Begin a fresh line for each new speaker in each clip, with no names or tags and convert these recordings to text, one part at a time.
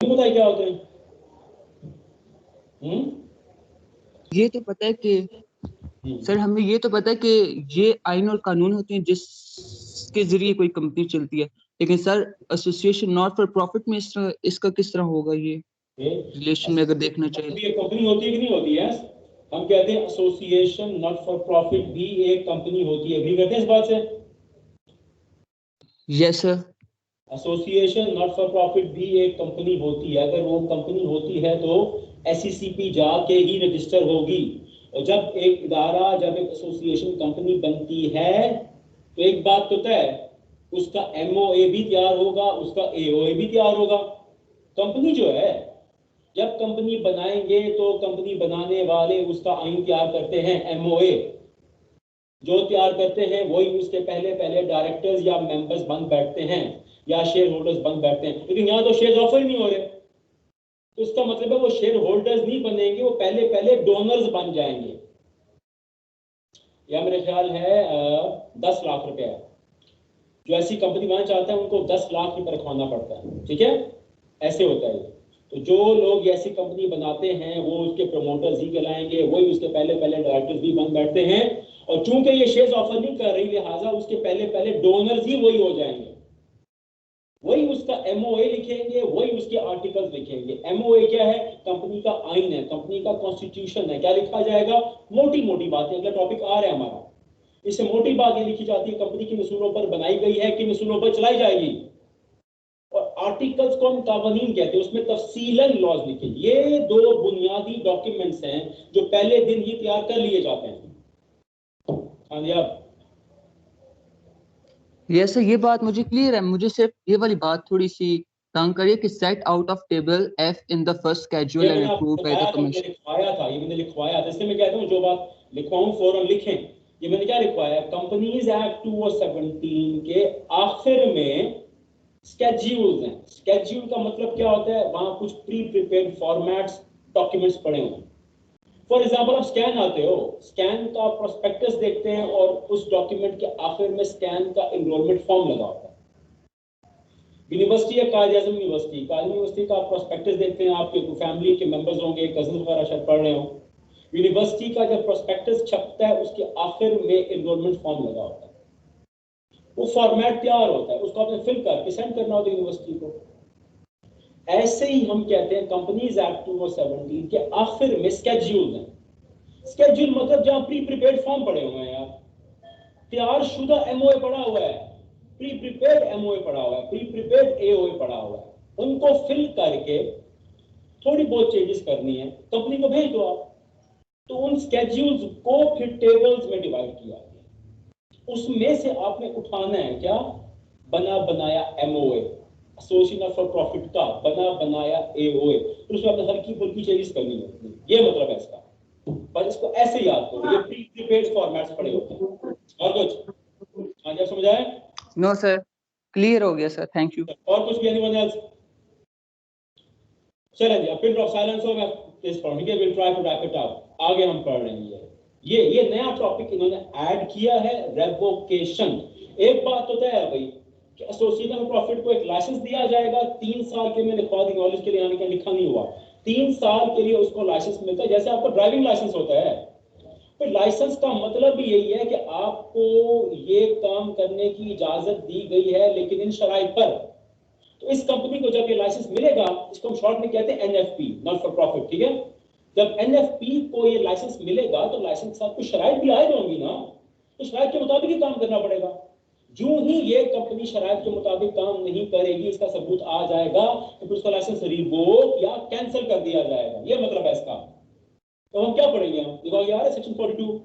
पता है क्या होते हैं?
ये तो पता है कि सर हमें ये तो पता है कि ये आइन और कानून होते हैं जिसके जरिए कोई कंपनी चलती है, लेकिन sir association not for profit में इसका किस तरह होगा? ये रिलेशन में अगर देखना चाहिए
तो ये कंपनी होती है कि नहीं होती है? हम कहते हैं एसोसिएशन नॉट फॉर प्रॉफिट भी एक कंपनी होती है। एग्री करते हैं इस बात से?
Yes sir.
Association not for profit भी एक कंपनी होती है। अगर वो कंपनी होती है तो एसईसीपी जाके ही रजिस्टर होगी। और जब एक इदारा, जब एक एसोसिएशन कंपनी बनती है तो एक बात तो तय है, उसका एमओए भी तैयार होगा, उसका एओए भी तैयार होगा। कंपनी जो है, जब कंपनी बनाएंगे तो कंपनी बनाने वाले उसका आइन तैयार करते हैं, एमओए जो तैयार करते हैं वही उसके पहले पहले डायरेक्टर्स या मेंबर्स बन बैठते हैं या शेयर होल्डर्स बन बैठते हैं। लेकिन यहाँ तो शेयर ऑफर ही नहीं हो रहे, तो इसका मतलब है वो शेयर होल्डर्स नहीं बनेंगे, वो पहले पहले डोनर्स बन जाएंगे। या मेरे ख्याल है 10 लाख रुपया जो ऐसी कंपनी बनाना चाहते हैं उनको 10 लाख रुपए रखवाना पड़ता है। ठीक है, ऐसे होता है। तो जो लोग ऐसी कंपनी बनाते हैं वो उसके प्रमोटर्स ही कहलाएंगे, वही उसके पहले पहले डायरेक्टर्स भी बन बैठते हैं। और चूंकि ये शेयर्स ऑफर नहीं कर रही, लिहाजा उसके पहले पहले डोनर्स ही वही हो जाएंगे, वही उसका एमओए लिखेंगे, वही उसके आर्टिकल्स लिखेंगे। एमओए क्या है? कंपनी का आइन है, कंपनी का कॉन्स्टिट्यूशन है। क्या लिखा जाएगा? मोटी मोटी बातें। अगला टॉपिक आ रहा है हमारा, इससे मोटी बातें लिखी जाती है, कंपनी किन उसूलों पर बनाई गई है, किन उसूलों पर चलाई जाएगी। और आर्टिकल्स को हम कानून कहते हैं, उसमें तफसीलन लॉज लिखे। ये दो बुनियादी डॉक्यूमेंट्स हैं जो पहले दिन ही तैयार कर लिए जाते हैं। हाँ जी, आप
यस सर, ये बात मुझे क्लियर है। मुझे सिर्फ ये वाली बात थोड़ी सी तंग करिए कि set out of table F in the first
ये
स्केड्यूल एंड
मैंने आपको
अप्रूव बाय द
बताया था, मैंने
कमीशन।
लिखवाया था, ये मैंने लिखवाया था। इसलिए मैं कहता हूँ जो बात लिखवाऊं फौरन लिखें। ये मैंने क्या लिखवाया? कंपनीज एक्ट 2017 के आखिर में स्केड्यूल्स हैं। स्केड्यूल का मतलब क्या होता है? वहां कुछ प्री प्रिपेयर्ड फॉर्मेट्स, डॉक्यूमेंट्स पड़े हुए हैं। फॉर एग्जाम्पल, आप स्कैन आते हो, स्कैन का प्रोस्पेक्टस देखते हैं और उस डॉक्यूमेंट के आखिर में स्कैन का एनरोलमेंट फॉर्म लगा होता है। यूनिवर्सिटी या कायद यूनिवर्सिटी का प्रोस्पेक्टस देखते हैं, आपके फैमिली के मेंबर्स होंगे, कजिन वगैरह शायद पढ़ रहे हो। यूनिवर्सिटी का जब प्रोस्पेक्टस छपता है उसके आखिर में एनरोलमेंट फॉर्म लगा होता है। वो फॉर्मेट तैयार होता है, उसको आपने फिल करके सेंड करना होता है यूनिवर्सिटी को। ऐसे ही हम कहते हैं कंपनीज एक्ट 2017 के आखिर में स्केड्यूल हैं। स्केड्यूल मतलब जहां प्री प्रिपेयर्ड फॉर्म पड़े हुए हैं यार, तैयार शुदा एमओए पड़ा हुआ है, प्री प्रिपेयर्ड एमओए पड़ा हुआ है, प्री प्रिपेयर्ड एओए पड़ा हुआ है। उनको फिल करके थोड़ी बहुत चेंजेस करनी है, कंपनी को भेज दो आप। तो उन स्केड्यूल्स को फिर टेबल्स में डिवाइड किया गया, उसमें से आपने उठाना है क्या? बना बनाया एमओए, एसोसिएशन फॉर प्रॉफिट का बना बनाया एओए, तो उसमें आपने हल्की फुल्की चेंजेस करनी होती है। ये मतलब है इसका। पर इसको ऐसे याद करो, ये प्री प्रिपेयर्ड फॉर्मेट्स पड़े होते हैं। और कुछ? हाँ जी, समझ आए?
नो सर, क्लियर हो गया सर, थैंक यू।
और कुछ भी? Anyone else? चलें जी, अब पिन ऑफ साइलेंस हो, मैं इस पर ठीक है, will try to wrap it up. आगे हम पढ़ रहे हैं ये नया टॉपिक इन्होंने ऐड किया है, रेवोकेशन। एक बात तो तय है भाई कि एसोसिएशन ऑफ प्रॉफिट को एक लाइसेंस दिया जाएगा 3 साल के। मैंने लिखवा दी, नॉलेज के लिए यानी कि लिखा नहीं हुआ, 3 साल के लिए उसको लाइसेंस मिलता है, जैसे आपको ड्राइविंग लाइसेंस होता है। तो लाइसेंस का मतलब भी यही है कि आपको ये काम करने की इजाजत दी गई है, लेकिन इन शराइत पर। तो इस कंपनी को जब ये लाइसेंस मिलेगा, इसको हम शॉर्ट में कहते हैं एनएफपी, नॉट फॉर प्रॉफिट। ठीक है, जब एनएफपी को ये लाइसेंस मिलेगा तो लाइसेंस के साथ कुछ शराइत भी आए होंगी ना, तो शराइत के मुताबिक ही काम करना पड़ेगा। जो ही ये कंपनी शराइत के मुताबिक काम नहीं करेगी, इसका सबूत आ जाएगा, तो फिर उसका लाइसेंस रिवोक या कैंसिल कर दिया जाएगा। ये मतलब है इसका। तो हम क्या पढ़ेंगे? हम देखो ये आ रहा है सेक्शन 42।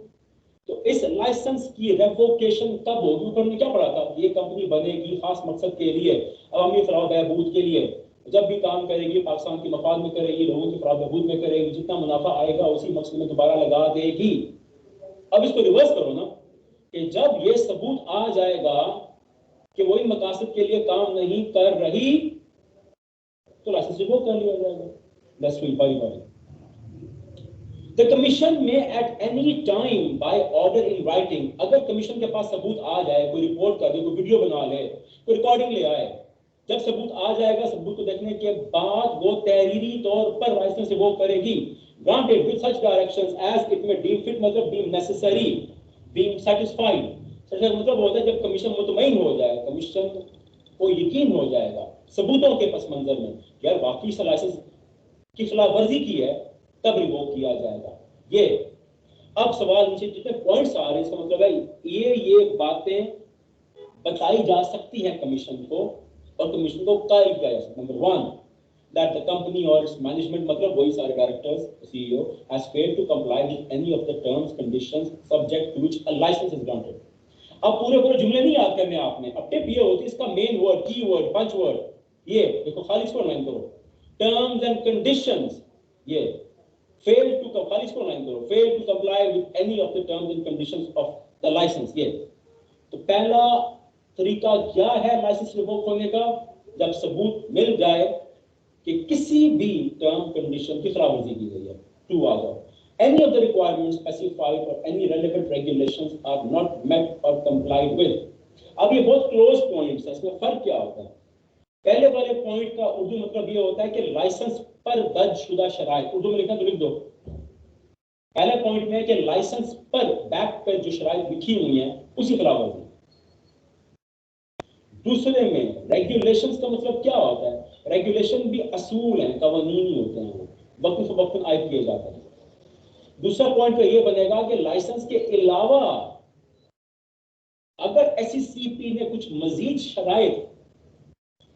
तो इस लाइसेंस की रेवोकेशन कब होगी? ऊपर हमने क्या पढ़ा था? ये कंपनी बनेगी खास मकसद के लिए, अवामी फलाह बहबूद के लिए। जब भी काम करेगी पाकिस्तान के मफाद में करेगी, लोगों की फलाह बहबूद में करेगी, जितना मुनाफा आएगा उसी मकसद में दोबारा लगा देगी। अब इसको रिवर्स करो ना, कि जब ये सबूत आ जाएगा कि वही मकासद के लिए काम नहीं कर रही, तो लाइसेंस रिवोक कर लिया जाएगा। दैट्स बारी बारी। The commission may at any time by order in writing, अगर कमीशन के पास सबूत आ जाए, कोई रिपोर्ट कर दे, कोई वीडियो बना ले, कोई रिकॉर्डिंग ले आए, जब सबूत आ जाएगा, सबूत को देखने के बाद वो तहरीरी तौर पर लाइसेंस से वो करेगी। Granted with such directions as it may deem fit, मतलब deem necessary, deem satisfied. Such मतलब होता है जब कमीशन मुतमईन हो जाए, कमीशन को यकीन हो जाएगा सबूतों के पस मंजर में यार वाकई से लाइसेंस की खिलाफ वर्जी की है, तब रिवोक किया जाएगा। ये अब सवाल नीचे जितने पॉइंट्स आ रहे हैं, इसका मतलब है ये बातें बताई जा सकती है कमीशन को, और कमीशन को कायल किया जा सकता है। Number 1 that the company or its management, मतलब वही सारे directors, CEO has failed to comply with any of the terms conditions subject to which a license is granted। अब पूरे जुमले नहीं याद करने आपने, अब टिप ये होती है इसका मेन वर्ड, की वर्ड, पंच वर्ड, ये देखो खाली इसको लाइन करो, टर्म्स एंड कंडीशंस, ये fail to खाली इसको लाइन करो, fail to comply with any of the terms and conditions of the license। ये तो पहला तरीका क्या है लाइसेंस रिवोक होने का? जब सबूत मिल जाए कि किसी भी टर्म कंडीशन की खिलाफवर्जी की गई है। 2 आ जाओ, any of the requirements specified or any relevant regulations are not met or complied with। अब ये बहुत क्लोज पॉइंट्स है, इसमें फर्क क्या होता है? पहले वाले पॉइंट का उर्दू मतलब ये होता है कि लाइसेंस पर दर्ज शुदा शराइत, उर्दू में लिखना तो लिख दो। पहले पॉइंट में है कि लाइसेंस पर बैक पर जो शराइत लिखी हुई है उसी खिलाफवर्जी। दूसरे में रेगुलेशंस का मतलब क्या होता है? रेगुलेशन भी असूल हैं, कानून ही होते हैं, वो वक्त फवक्त आयद किए जाते हैं। दूसरा पॉइंट तो ये बनेगा कि लाइसेंस के अलावा अगर एससीसीपी ने कुछ मजीद शराइत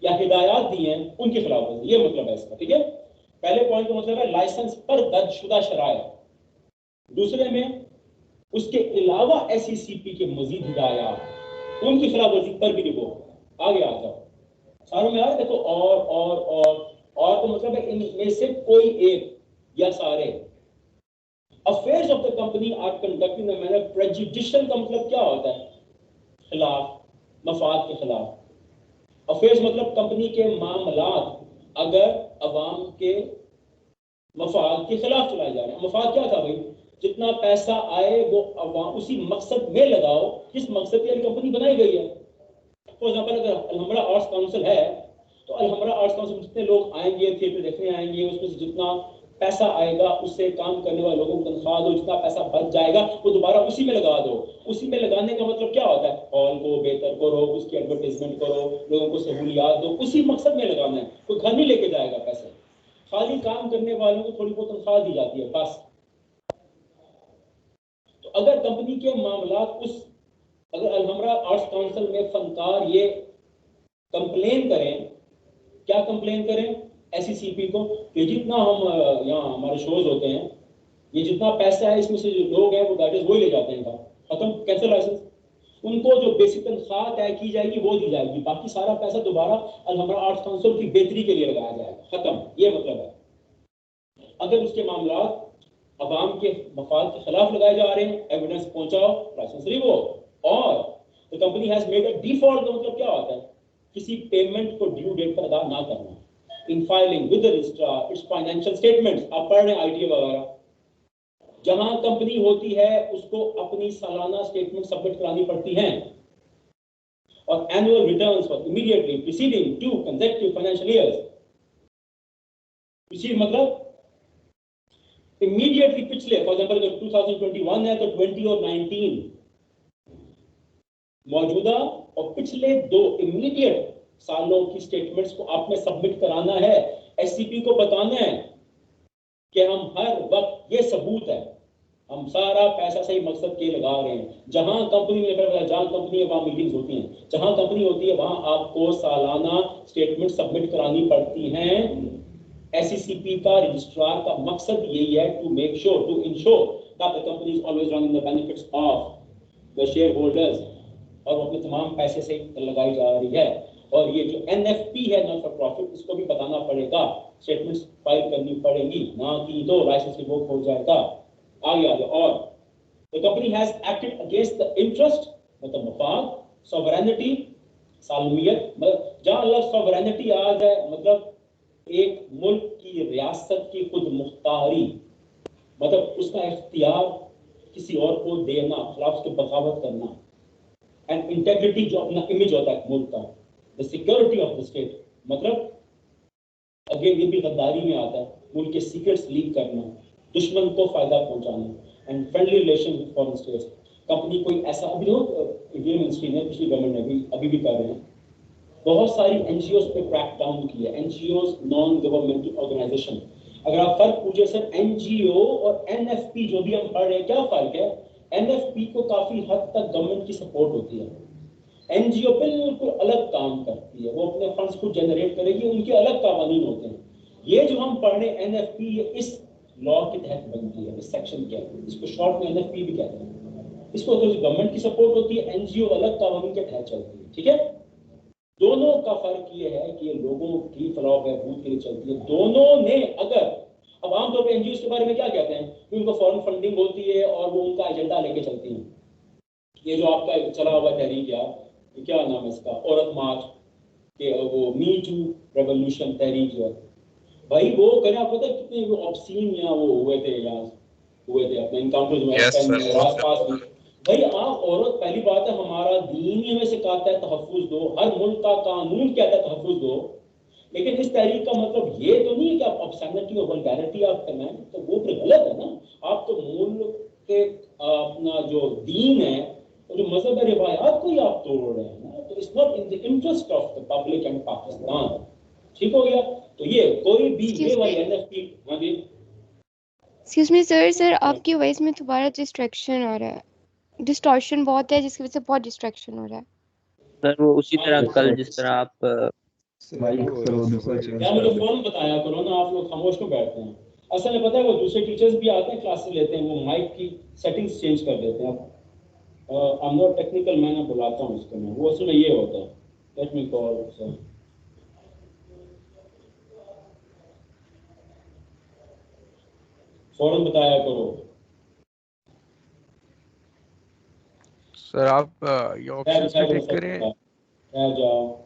या हिदायत दी हैं उनके खिलाफ है, ये मतलब है इसका, ठीक है। पहले पॉइंट का मतलब है लाइसेंस पर दर्ज शुदा शराइत, दूसरे में उसके अलावा एससीसीपी के मजीद हिदायत उनकी खिलाफवर्जी पर भी रिपोर्ट। आगे आ जाओ, सारों में आ रहा देखो, और तो मतलब है इनमें से कोई एक या सारे। Affairs of the company are conducted in a manner prejudicial का मतलब क्या होता है? खिलाफ, मफाद के खिलाफ। अफेयर्स मतलब कंपनी के मामलात अगर अवाम के मफाद के खिलाफ चलाए जा रहे हैं। मफाद क्या था भाई? जितना पैसा आए वो अवाम उसी मकसद में लगाओ जिस मकसद के लिए कंपनी बनाई गई है। फॉर एग्जाम्पल अगर अलहमरा आर्ट्स काउंसिल है तो अलहमरा आर्ट्स काउंसिल में जितने लोग आएंगे, थिएटर देखने आएंगे, उसमें से जितना पैसा आएगा उससे काम करने वाले लोगों को तनख्वाह दो, जितना पैसा बच जाएगा वो दोबारा उसी में लगा दो। उसी में लगाने का मतलब क्या होता है? हॉल को बेहतर करो, उसकी एडवर्टाइजमेंट करो, लोगों को सहूलियात दो, उसी मकसद में लगाना है। कोई घर नहीं लेके जाएगा पैसे, खाली काम करने वालों को थोड़ी बहुत तनख्वाह दी जाती है बस। तो अगर कंपनी के मामलात अगर अलहमरा आर्ट्स काउंसिल में फनकार ये कंप्लेन करें, क्या कंप्लेन करें एससीसीपी को कि जितना हम यहाँ हमारे शोज होते हैं, ये जितना पैसा है इसमें से जो लोग हैं वो गाइडेंस वही ले जाते हैं, खत्म, कैंसिल लाइसेंस। उनको जो बेसिक तनख्वाह तय की जाएगी वो दी जाएगी, बाकी सारा पैसा दोबारा अलहमरा आर्ट्स काउंसिल की बेहतरी के लिए लगाया जाएगा, खत्म, ये मतलब है। अगर उसके मामलात अवाम के मफाद के खिलाफ लगाए जा रहे हैं, एविडेंस पहुंचाओ, लाइसेंस रिवोक। और the company has made a default का मतलब क्या होता है? किसी पेमेंट को ड्यू डेट पर अदा ना करना। In filing with the registrar it's financial statements, आप पढ़ रहे हैं आईटीए वगैरह, जहां कंपनी होती है उसको अपनी सालाना स्टेटमेंट सबमिट करानी पड़ती हैं, और annual returns for immediately preceding 2 consecutive financial years. Preceded मतलब इमीडिएटली पिछले, फॉर एग्जांपल अगर 2021 है तो 20 और 19 मौजूदा और पिछले 2 इमीडिएट सालों की स्टेटमेंट्स को आपने सबमिट कराना है। एससीपी को बताना है कि हम हर वक्त, ये सबूत है, हम सारा पैसा सही मकसद के लगा रहे हैं। जहां कंपनी में, जहां कंपनी वहां मीटिंग्स होती हैं, जहां कंपनी होती है वहां आपको सालाना स्टेटमेंट सबमिट करानी पड़ती हैं। एससीसीपी का रजिस्ट्रार का मकसद यही है, to make sure, to ensure that the company is always running the benefits of the shareholders, और वो अपने तमाम पैसे से लगाई जा रही है। और ये जो एनएफपी है, नॉट फॉर प्रॉफिट, इसको भी बताना पड़ेगा, स्टेटमेंट्स फाइल करनी पड़ेगी, ना कि तो लाइसेंस रिवोक हो जाएगा। आगे आगे, और the company has acted against the interest, मतलब मफाद, सॉवरेनिटी, सालमियत, मतलब जहां लफ्ज सॉवरेनिटी आ जाए मतलब एक मुल्क की रियासत की खुद मुख्तारी, मतलब उसका इख्तियार किसी और को देना, खिलाफ उसके बगावत करना। एंड इंटेग्रिटी, जो अपना इमेज होता है मुल्क का, the security of the state, मतलब अगेन ये भी गद्दारी में आता है, मुल्क के सीक्रेट्स लीक करना, दुश्मन को फायदा पहुंचाना and friendly relation with foreign states. Company कोई ऐसा अभी इंडियन मिनिस्ट्री ने पिछली गवर्नमेंट ने भी अभी भी कर रहे हैं, बहुत सारी एनजीओ पे क्रैक डाउन किया। एनजीओ नॉन गवर्नमेंटल ऑर्गेनाइजेशन, अगर आप फर्क पूछे सर एनजीओ और एनएफपी जो भी हम पढ़ रहे हैं क्या फर्क है? एनएफपी को काफी हद तक गवर्नमेंट की सपोर्ट होती है, एनजीओ बिल्कुल अलग काम करती है, वो अपने फंड्स को जनरेट करेगी, उनके अलग कानून होते हैं। ये जो हम पढ़ रहे हैं एनएफपी, ये इस लॉ के तहत बनती है, इस सेक्शन के, इसको शॉर्ट में एनएफपी भी कहते हैं। इसको तो गवर्नमेंट की सपोर्ट होती है, एनजीओ अलग कानून के तहत चलती है, ठीक है। दोनों का फर्क ये है कि ये लोगों की फलाह बहबूद के लिए चलती है। दोनों ने अगर, अब आमतौर पर एनजीओ के बारे में क्या कहते हैं कि उनको फॉरेन फंडिंग होती है और वो उनका एजेंडा लेके चलती हैं। ये जो आपका चला हुआ तहरीक यार, क्या नाम है इसका, औरत मार्च के, वो मी टू रेवोल्यूशन तहरीक जो है भाई, वो करें आपको पता है कितने वो ऑब्सीन यहाँ वो हुए थे, यहाँ हुए थे अपने इनकाउंटर्स में आसपास में। भाई आप औरत, पहली बात है हमारा दीन ही हमें सिखाता है तहफ्फुज दो, हर मुल्क का कानून कहता है तहफ्फुज दो, लेकिन इस तहरीक का मतलब ये तो नहीं है कि आप ऑब्सैनिटी और वल्गैरिटी आप करना है, तो वो फिर गलत है ना। आप तो मुल्क के अपना जो दीन है, तो जो मजहब है, रिवायात को ही आप तोड़ रहे हैं ना, तो it's not in the interest of the public and Pakistan. ठीक हो गया? तो ये कोई भी ये वाली एनएफपी। हाँ जी,
एक्सक्यूज मी सर, आपकी वॉइस में दोबारा डिस्ट्रैक्शन आ रहा है, डिस्टॉर्शन बहुत है जिसकी वजह से बहुत डिस्ट्रैक्शन हो रहा है
सर। वो उसी तरह कल जिस तरह आप
क्या मुझे फौरन बताया करो ना, आप लोग खामोश क्यों बैठते हैं? असल में पता है वो दूसरे टीचर्स भी आते हैं, क्लासेस लेते हैं, वो माइक की सेटिंग्स चेंज कर देते हैं। आई एम नॉट टेक्निकल, मैं ना बुलाता हूँ इसको मैं, वो असल में ये होता है। लेट मी कॉल सर, फौरन बताया करो
सर। आप ये ऑप्शंस पे क्लिक करें,
क्या जाओ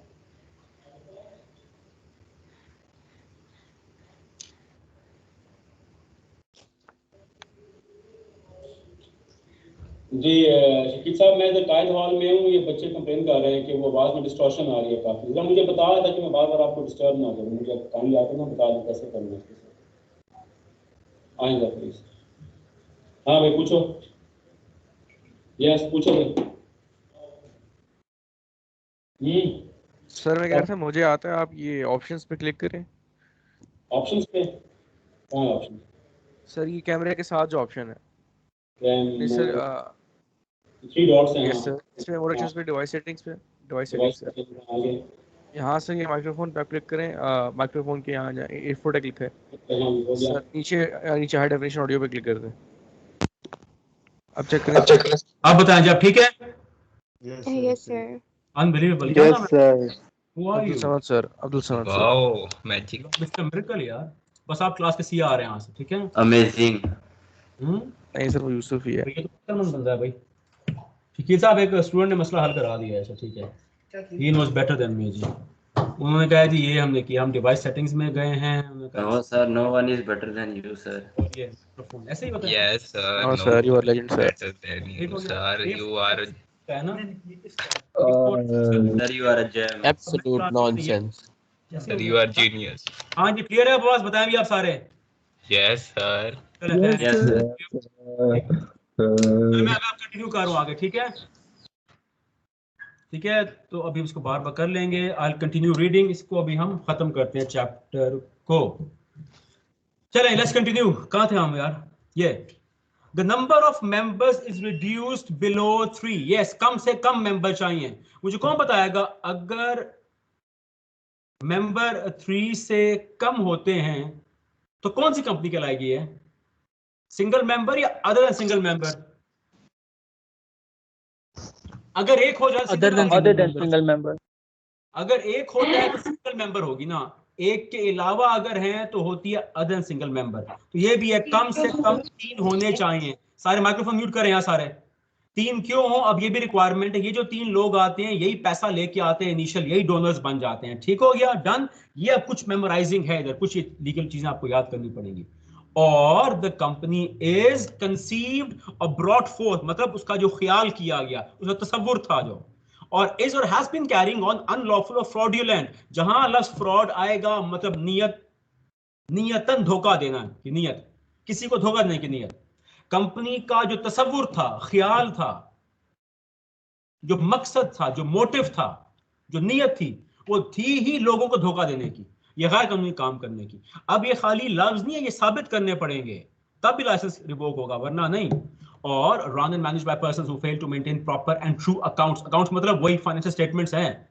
जी। शकील साहब, मैं इधर कायद हॉल में हूँ, ये बच्चे कंप्लेन कर रहे हैं कि वो आवाज़ में डिस्टॉर्शन आ रही है काफ़ी। जरा मुझे बता रहा था कि मैं बार बार आपको डिस्टर्ब ना करूँ, मुझे काइंडली आकर ना बता दें कैसे करना है। आएंगे प्लीज। हाँ भाई पूछो। यस पूछो भाई।
सर मैं कह रहा था मुझे आता है, आप ये ऑप्शंस पे क्लिक करें।
ऑप्शंस पे कहाँ है ऑप्शन?
सर ये कैमरे के साथ जो ऑप्शन है, नहीं सर,
3 डॉट्स हैं।
यस सर, इसमें मोर ऑप्शंस पे डिवाइस सेटिंग्स पे, डिवाइस सेटिंग्स पे
आगे
यहाँ से ये माइक्रोफोन पे क्लिक करें, माइक्रोफोन के यहाँ जाए, एयरपोर्ट पे क्लिक है सर, नीचे नीचे हाई डेफिनेशन ऑडियो पे क्लिक कर दें। अब चेक करें,
आप बताएं जब ठीक है।
Yes sir.
अनबिलीवेबल, क्या नाम है?
Abdul Samad sir, Abdul Samad sir.
Wow magic,
mister miracle यार, बस आप क्लास के सी आ रहे हैं यहाँ से, ठीक है?
अमेजिंग।
नहीं सर वो यूसुफ ही है।
ये तो अक्लमंद बंदा है भाई। शकील साहब, एक स्टूडेंट ने मसला हल करा दिया है, अच्छा ठीक है, he knows better than me जी। उन्होंने कहा जी ये हमने किया, हम डिवाइस सेटिंग्स में गए हैं,
no sir, no one is better than you sir.
ये माइक्रोफोन ऐसे ही बताया।
यस सर,
हाँ sir, you are legend sir.
Better than you sir, you are
है ना?
Sir, you are a gem.
Absolute nonsense.
Sir you are genius.
हाँ जी clear है बॉस, बताएं भी आप सारे।
Yes sir. Yes sir.
मैं अब कंटिन्यू करूँ आगे, ठीक है? ठीक है, तो अभी उसको बार बार कर लेंगे। आई कंटिन्यू रीडिंग, इसको अभी हम खत्म करते हैं चैप्टर को। चलें, लेट्स कंटिन्यू। कहाँ थे हम यार? ये The number of members is reduced below 3. Yes, कम से कम मेंबर चाहिए। मुझे कौन बताएगा अगर मेंबर 3 से कम होते हैं तो कौन सी कंपनी कहलाएगी? है सिंगल मेंबर या अदर देन सिंगल मेंबर? अगर एक हो जाए
अदर देन सिंगल मेंबर।
अगर एक होता है तो सिंगल मेंबर होगी ना, एक के अलावा अगर है तो होती है अदर देन सिंगल मेंबर। तो ये भी है, कम से कम 3 होने चाहिए। सारे माइक्रोफोन म्यूट करें यहाँ सारे। 3 क्यों हो? अब ये भी रिक्वायरमेंट है। ये जो 3 लोग आते हैं यही पैसा लेके आते हैं, इनिशियल यही डोनर्स बन जाते हैं। ठीक हो गया? डन। ये अब कुछ मेमोराइजिंग है, इधर कुछ लीगल चीजें आपको याद करनी पड़ेंगी। और द कंपनी इज कंसीव्ड और ब्रॉट फोर्थ, मतलब उसका जो ख्याल किया गया, उसका तसव्वुर था जो, और इज और has been carrying on unlawful और फ्रॉडुलेंट, जहां लफ्ज फ्रॉड आएगा मतलब नियतन धोखा देना की नियत, किसी को धोखा देने की नियत। कंपनी का जो तसव्वुर था, ख्याल था, जो मकसद था, जो मोटिव था, जो नियत थी, वो थी ही लोगों को धोखा देने की, ये गैर कानूनी काम करने की। अब ये खाली लफ्ज नहीं है, ये साबित करने पड़ेंगे तब भी लाइसेंस रिवोक होगा, वरना नहीं। और run and manage by persons who fail to maintain proper and true accounts, accounts मतलब वही फाइनेंशियल स्टेटमेंट्स हैं।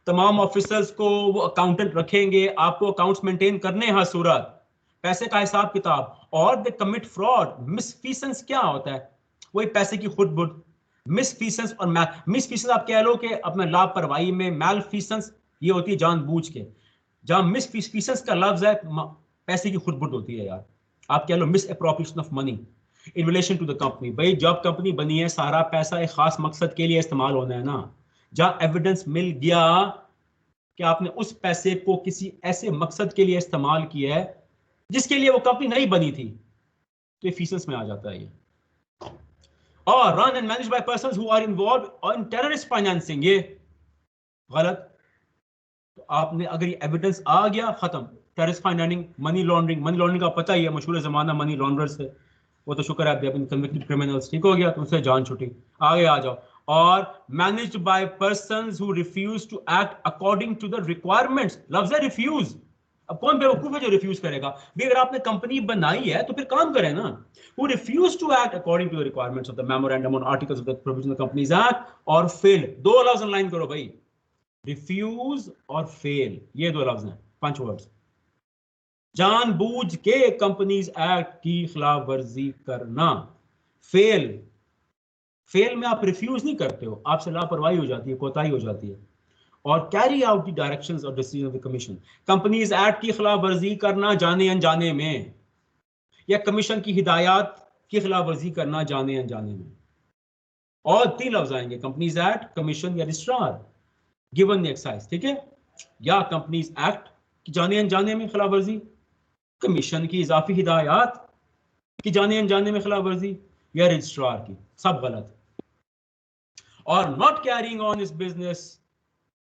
तमाम ऑफिसर्स को वो अकाउंटेंट रखेंगे, आपको अकाउंट्स मेंटेन करने हर सूरत, पैसे का हिसाब किताब। और दे कमिट फ्रॉड, मिसफीसेंस क्या होता है? वही पैसे की खुद बुद, मिसफीसेंस और मिसफीसेंस आप कह लो कि अपना लापरवाही में, मैलफीसेंस ये होती है जानबूझ के। जहां मिसफीसेंस का लफ्ज है पैसे की खुद बुद होती है यार, आप कह लो misappropriation of money in relation to the company. भाई जब कंपनी बनी है सारा पैसा एक खास मकसद के लिए इस्तेमाल होना है ना। जहां एविडेंस मिल गया कि आपने उस पैसे को किसी ऐसे मकसद के लिए इस्तेमाल किया है जिसके लिए वो कंपनी नहीं बनी थी, तो ये फीसेंस में आ जाता है ये। और run and manage by persons who are involved in terrorist financing, ये गलत। तो आपने अगर ये एविडेंस आ गया, खत्म। Terrorist financing, money laundering, money laundering का पता ही है, मशहूर जमाना मनी लॉन्ड्रर्स से, वो तो शुक्र है आप कन्विक्टेड क्रिमिनल्स, ठीक हो गया, तो उससे जान छुटी, आगे आ जाओ। और managed by persons who refuse to act according to the requirements, लफ्ज है रिफ्यूज। अब कौन बेवकूफ है जो रिफ्यूज करेगा? भी अगर आपने कंपनी बनाई है तो फिर काम करें ना। Who refuse to act according to the requirements of the memorandum on articles of the provision of the Companies Act और fail, दो लफ्ज ऑनलाइन करो भाई, रिफ्यूज और फेल, ये दो लफ्ज हैं, 5 वर्ड्स। जानबूझ के कंपनीज एक्ट की खिलाफ वर्जी करना, फेल। फेल में आप रिफ्यूज नहीं करते हो, आपसे लापरवाही हो जाती है, कोताही हो जाती है। और कैरी आउट द डायरेक्शंस और decision of the commission, companies act की खिलाफ वर्जी करना जाने अनजाने में, या कमीशन की हिदायत की खिलाफ वर्जी करना जाने अनजाने में। और 3 लफ्ज आएंगे, कंपनीज एक्ट, कमीशन या रजिस्ट्रार गिवन एक्साइज, ठीक है। या कंपनीज एक्ट की जाने अनजाने में खिलाफ वर्जी, कमीशन की इजाफी हिदायत की जाने अनजाने में खिलाफ वर्जी, या रजिस्ट्रार की, सब गलत। और नॉट कैरिंग ऑन इस बिजनेस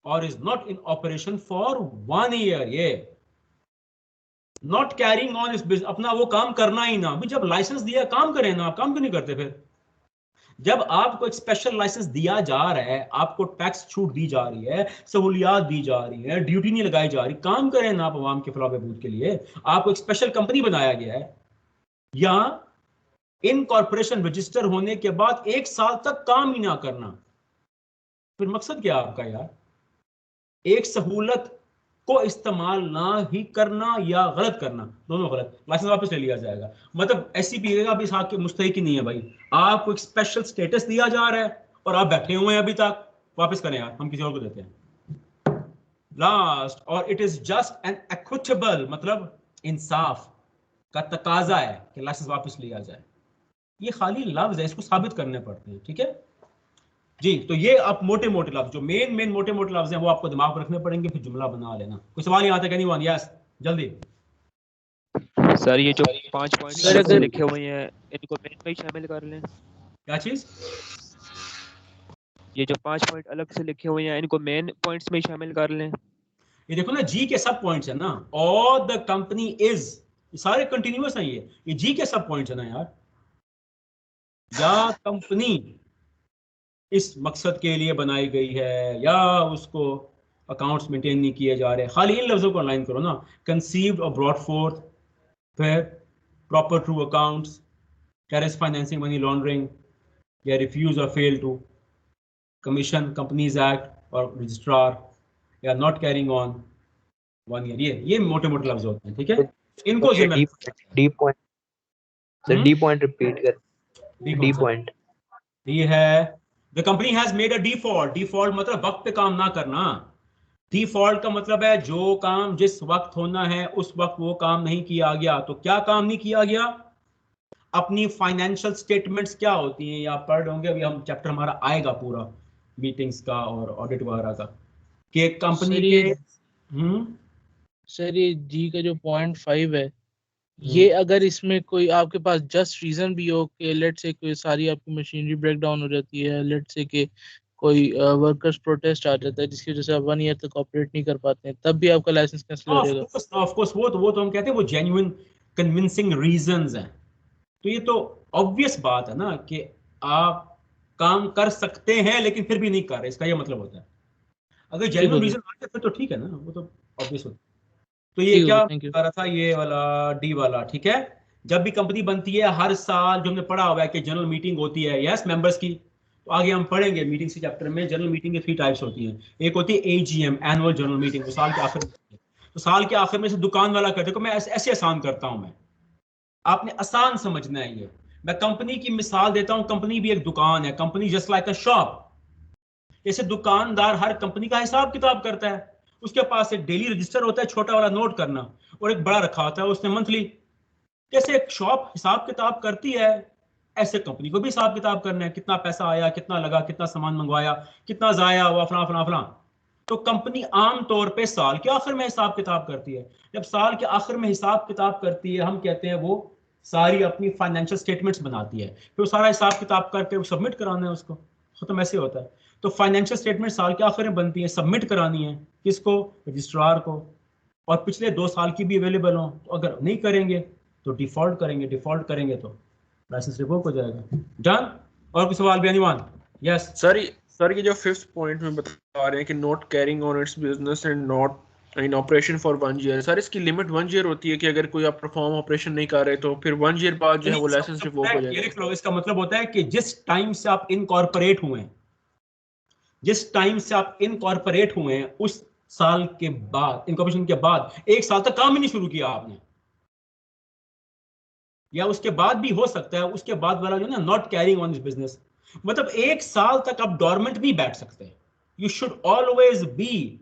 और is not in operation for 1 year, ये नॉट कैरिंग ऑन इस बिजनेस, अपना वो काम करना ही ना। जब लाइसेंस दिया काम करें ना, आप काम क्यों नहीं करते फिर? जब आपको एक स्पेशल लाइसेंस दिया जा रहा है, आपको टैक्स छूट दी जा रही है, सहूलियात दी जा रही है, ड्यूटी नहीं लगाई जा रही, काम करें ना आप अवाम के फलाह बहबूद के लिए। आपको एक स्पेशल कंपनी बनाया गया है, या इन कॉर्पोरेशन रजिस्टर होने के बाद 1 साल तक काम ही ना करना, फिर मकसद क्या आपका यार? एक सहूलत को इस्तेमाल ना ही करना या गलत करना, दोनों गलत, लाइसेंस वापस ले लिया जाएगा। मतलब ऐसी भी आप इस हक के मुस्तहिक ही नहीं है भाई, आपको एक स्पेशल स्टेटस दिया जा रहा है और आप बैठे हुए हैं अभी तक, वापस करें यार, हम किसी और को देते हैं। लास्ट, और it is just an equitable, मतलब इंसाफ का तकाजा है कि लाइसेंस वापस लिया जाए। ये खाली लफ्ज है, इसको साबित करने पड़ते हैं, ठीक है जी। तो ये आप मोटे मोटे लफ्ज, जो मेन मोटे मोटे लफ्ज हैं, वो आपको दिमाग में रखने पड़ेंगे, फिर जुमला बना लेना। कोई सवाल यहाँ तक? एनीवन? यस, जल्दी।
सर ये जो 5 पॉइंट्स लिखे हुए हैं इनको मेन में शामिल कर लें।
क्या चीज?
ये जो 5 पॉइंट अलग से लिखे हुए हैं इनको मेन पॉइंट्स में शामिल कर लें।
ये देखो ना, जी के सब पॉइंट्स है ना, और द कंपनी इज, ये सारे कंटिन्यूअस हैं, ये जी के सब पॉइंट्स है ना यार। या कंपनी इस मकसद के लिए बनाई गई है, या उसको अकाउंट्स मेंटेन नहीं किए जा रहे, खाली इन लफ्जों को अलाइन करो ना। कंसीव्ड और ब्रॉट फोर्थ, फिर proper true accounts, terrorist financing, money laundering, या रिफ्यूज और fail to, commission, companies act और रजिस्ट्रार, या नॉट कैरिंग ऑन 1 ईयर, ये मोटे मोटे लफ्ज होते हैं, ठीक है। इनको
D point sir, D point repeat कर, डी पॉइंट
ये है, the company has made a default. Default मतलब वक्त पे काम ना करना। डिफॉल्ट का मतलब है जो काम जिस वक्त होना है उस वक्त वो काम नहीं किया गया। तो क्या काम नहीं किया गया? अपनी फाइनेंशियल स्टेटमेंट्स क्या होती हैं, आप पढ़ होंगे, अभी हम चैप्टर हमारा आएगा पूरा मीटिंग्स का और ऑडिट वगैरह का, कि कंपनी के
सर ये जी का जो 0.5 है, ये अगर इसमें कोई आपके पास जस्ट रीजन भी हो कि लेट से कोई सारी आपकी मशीनरी ब्रेक डाउन हो जाती है, लेट से कि कोई वर्कर्स प्रोटेस्ट आ जाता है जिसकी वजह से आप 1 ईयर तक ऑपरेट नहीं कर पाते हैं, तब भी आपका लाइसेंस कैंसिल हो जाएगा।
ऑफ कोर्स वो तो हम कहते हैं वो जेन्युइन कन्विंसिंग रीजंस हैं। तो ये तो ऑब्वियस बात है ना कि आप काम कर सकते हैं लेकिन फिर भी नहीं कर रहे, इसका ये मतलब होता है। अगर जेन्युइन रीजन आ जाए तो ठीक है ना, वो तो ऑब्वियस होता है। तो ये क्या कर रहा था, ये वाला डी वाला, ठीक है। जब भी कंपनी बनती है हर साल जो हमने पढ़ा हुआ है कि जनरल मीटिंग होती है, यस मेंबर्स की, तो आगे हम पढ़ेंगे मीटिंग के चैप्टर में। जनरल मीटिंग के 3 टाइप्स होती हैं। एक होती है एजीएम, एनुअल जनरल मीटिंग, वो साल के आखिर में, तो साल के आखिर में से दुकान वाला कहते हैं, मैं ऐसे आसान करता हूं, मैं आपने आसान समझना है। ये मैं कंपनी की मिसाल देता हूं, कंपनी भी एक दुकान है, कंपनी जस्ट लाइक अ शॉप। जैसे दुकानदार हर कंपनी का हिसाब किताब करता है, उसके पास एक डेली रजिस्टर होता है, छोटा वाला नोट करना, और एक बड़ा रखा होता है उसने मंथली। जैसे एक शॉप हिसाब किताब करती है, ऐसे कंपनी को भी हिसाब किताब करना है, कितना पैसा आया, कितना लगा, कितना सामान मंगवाया, कितना जाया हुआ, फला फला फला। तो कंपनी आम तौर पे साल के आखिर में हिसाब किताब करती है। जब साल के आखिर में हिसाब किताब करती है, हम कहते हैं वो सारी अपनी फाइनेंशियल स्टेटमेंट्स बनाती है, फिर सारा हिसाब किताब करके सबमिट कराना है उसको, खत्म, ऐसे होता है। तो फाइनेंशियल स्टेटमेंट साल के आखिर में बनती है, सबमिट करानी है किसको, रजिस्ट्रार को, और पिछले 2 साल की भी अवेलेबल हो। तो अगर नहीं करेंगे तो डिफॉल्ट करेंगे, डिफॉल्ट करेंगे तो लाइसेंस रिवोक हो जाएगा। डन? और कोई सवाल भी anyone? यस
सर ये जो 5th पॉइंट में बता रहे हैं कि not carrying on it's business and not in operation for 1 year, sir इसकी लिमिट 1 ईयर होती है कि अगर कोई आप परफॉर्म ऑपरेशन नहीं कर रहे तो फिर 1 ईयर बाद जो है वो लाइसेंस रिवोक हो जाएगा।
इसका मतलब होता है कि जिस टाइम से आप इनकॉर्पोरेट हुए हैं, जिस टाइम से आप इनकॉर्पोरेट हुए हैं, उस साल के बाद, इनकॉर्पोरेशन के बाद 1 साल तक काम ही नहीं शुरू किया आपने, या उसके बाद भी हो सकता है, उसके बाद वाला जो ना not carrying on this business, मतलब 1 साल तक आप डोरमेंट नहीं बैठ सकते। You should always be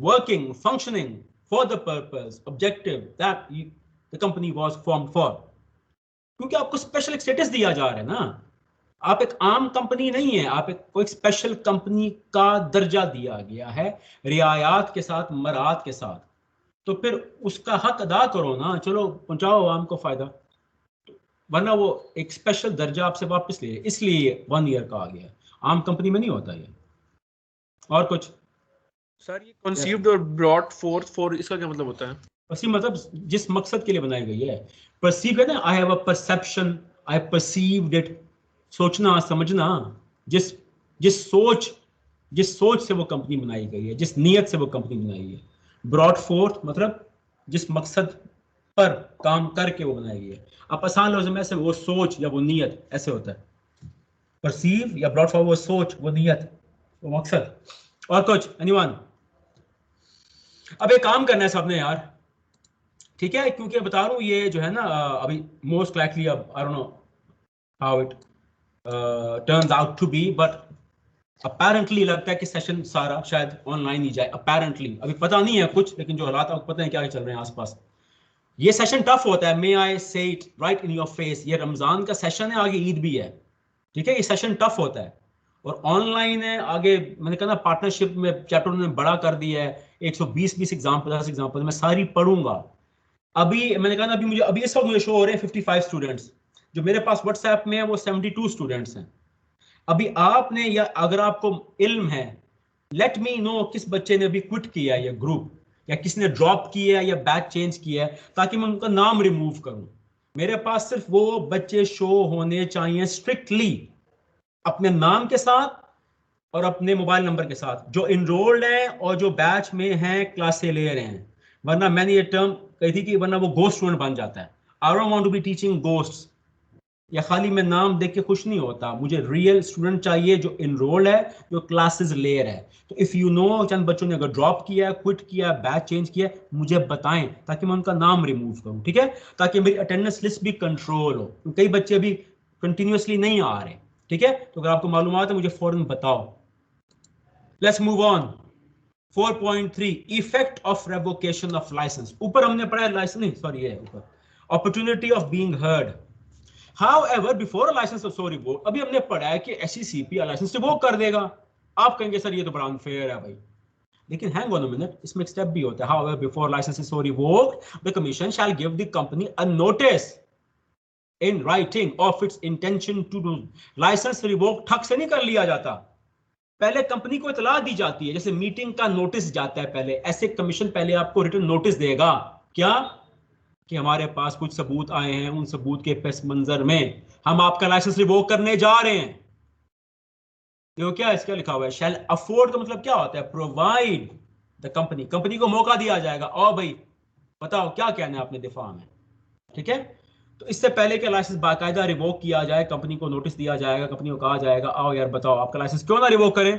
working, functioning for the purpose, objective that the company was formed for, क्योंकि आपको स्पेशल स्टेटस दिया जा रहा है ना। आप एक आम कंपनी नहीं है, आप एक कोई स्पेशल कंपनी का दर्जा दिया गया है, रियायात के साथ, मरात के साथ। तो फिर उसका हक अदा करो ना, चलो पहुंचाओ आवाम को फायदा, वरना वो एक स्पेशल दर्जा आपसे वापस ले, इसलिए 1 ईयर का आ गया। आम कंपनी में नहीं होता ये। और कुछ
सर ये कंसीव्ड और ब्रॉट फोर्थ फॉर, इसका क्या मतलब होता है?
उसी मतलब जिस मकसद के लिए बनाई गई है। परसीव है ना, I have a perception, I perceived it, सोचना समझना। जिस सोच से वो कंपनी बनाई गई है, जिस नीयत से वो कंपनी बनाई है। ब्रॉट फोर्थ मतलब जिस मकसद पर काम करके वो बनाई गई है। आप आसान लफ्ज़ में ऐसे, वो सोच या वो नीयत, ऐसे होता है। परसीव या ब्रॉट फोर्थ, वो सोच, वो नीयत, वो मकसद। और कुछ एनीवन? अब एक काम करना है सबने यार, ठीक है, क्योंकि बता रहा हूँ ये जो है ना अभी मोस्ट लाइकली, अब I don't know how it turns out to be, but apparently लगता है कि सेशन सारा शायद ऑनलाइन ही जाए, अपेरेंटली। अभी पता नहीं है कुछ, लेकिन जो हालात आपको पता है क्या चल रहे हैं आसपास। ये सेशन टफ होता है, मे आई से it right in your face. ये रमजान का सेशन है, आगे ईद भी है, ठीक है। ये सेशन टफ होता है और ऑनलाइन है। आगे मैंने कहा ना, पार्टनरशिप में चैप्टर उन्होंने बड़ा कर दिया है, 120 एग्जाम्पल, 50 एग्जाम्पल मैं सारी पढ़ूंगा। अभी मैंने कहा ना, अभी मुझे अभी इस वक्त मुझे शो हो रहे हैं 55 स्टूडेंट्स, जो मेरे पास व्हाट्सएप में है वो 72 स्टूडेंट्स हैं। अभी आपने, या अगर आपको इल्म है, लेट मी नो किस बच्चे ने अभी क्विट किया है ये ग्रुप, या किसने ड्रॉप किया है या बैच चेंज किया है, ताकि मैं उनका नाम रिमूव करूं। मेरे पास सिर्फ वो बच्चे शो होने चाहिए स्ट्रिक्टली अपने नाम के साथ और अपने मोबाइल नंबर के साथ, जो इनरोल्ड हैं और जो बैच में हैं, क्लासें ले रहे हैं। वरना मैंने ये टर्म कही थी कि वरना वो गोस्ट स्टूडेंट बन जाता है। I don't want to be teaching ghosts, या खाली मैं नाम देख के खुश नहीं होता। मुझे रियल स्टूडेंट चाहिए जो इनरोल्ड है, जो क्लासेस ले रहा है। तो इफ यू नो चंद बच्चों ने अगर ड्रॉप किया है, क्विट किया है, बैच चेंज किया है, मुझे बताएं ताकि मैं उनका नाम रिमूव करूं, ठीक है, ताकि मेरी अटेंडेंस लिस्ट भी कंट्रोल हो। तो कई बच्चे अभी कंटिन्यूसली नहीं आ रहे, ठीक है। तो अगर आपको मालूमात है मुझे फौरन बताओ। Let's move on. 4.3 effect of revocation of licence. ऊपर हमने पढ़ा है लाइसेंस, नहीं सॉरी, ये ऊपर opportunity of being heard. However, before a license of so revoke, अभी हमने पढ़ा है कि SECP लाइसेंस रिवोक कर देगा। आप कहेंगे सर ये तो बड़ा अनफेयर है भाई, लेकिन हैंग ऑन अ मिनट, इसमें एक स्टेप भी होता है। However, before license is so revoked, the commission shall give the company a notice
in writing of its intention to do. Licence revoke ठग से नहीं कर लिया जाता, पहले कंपनी को इतला दी जाती है, जैसे मीटिंग का नोटिस जाता है पहले, ऐसे कमीशन पहले आपको रिटर्न नोटिस देगा क्या, कि हमारे पास कुछ सबूत आए हैं, उन सबूत के पेश मंजर में हम आपका लाइसेंस रिवोक करने जा रहे हैं। देखो क्या इसका लिखा हुआ है, शैल अफोर्ड का मतलब क्या होता है, प्रोवाइड द कंपनी, कंपनी को मौका दिया जाएगा, और भाई बताओ क्या कहना है अपने दिफा में, ठीक है। तो इससे पहले कि लाइसेंस बाकायदा रिवोक किया जाए, कंपनी को नोटिस दिया जाएगा, कंपनी को कहा जाएगा आओ यार बताओ आपका लाइसेंस क्यों ना रिवोक करें।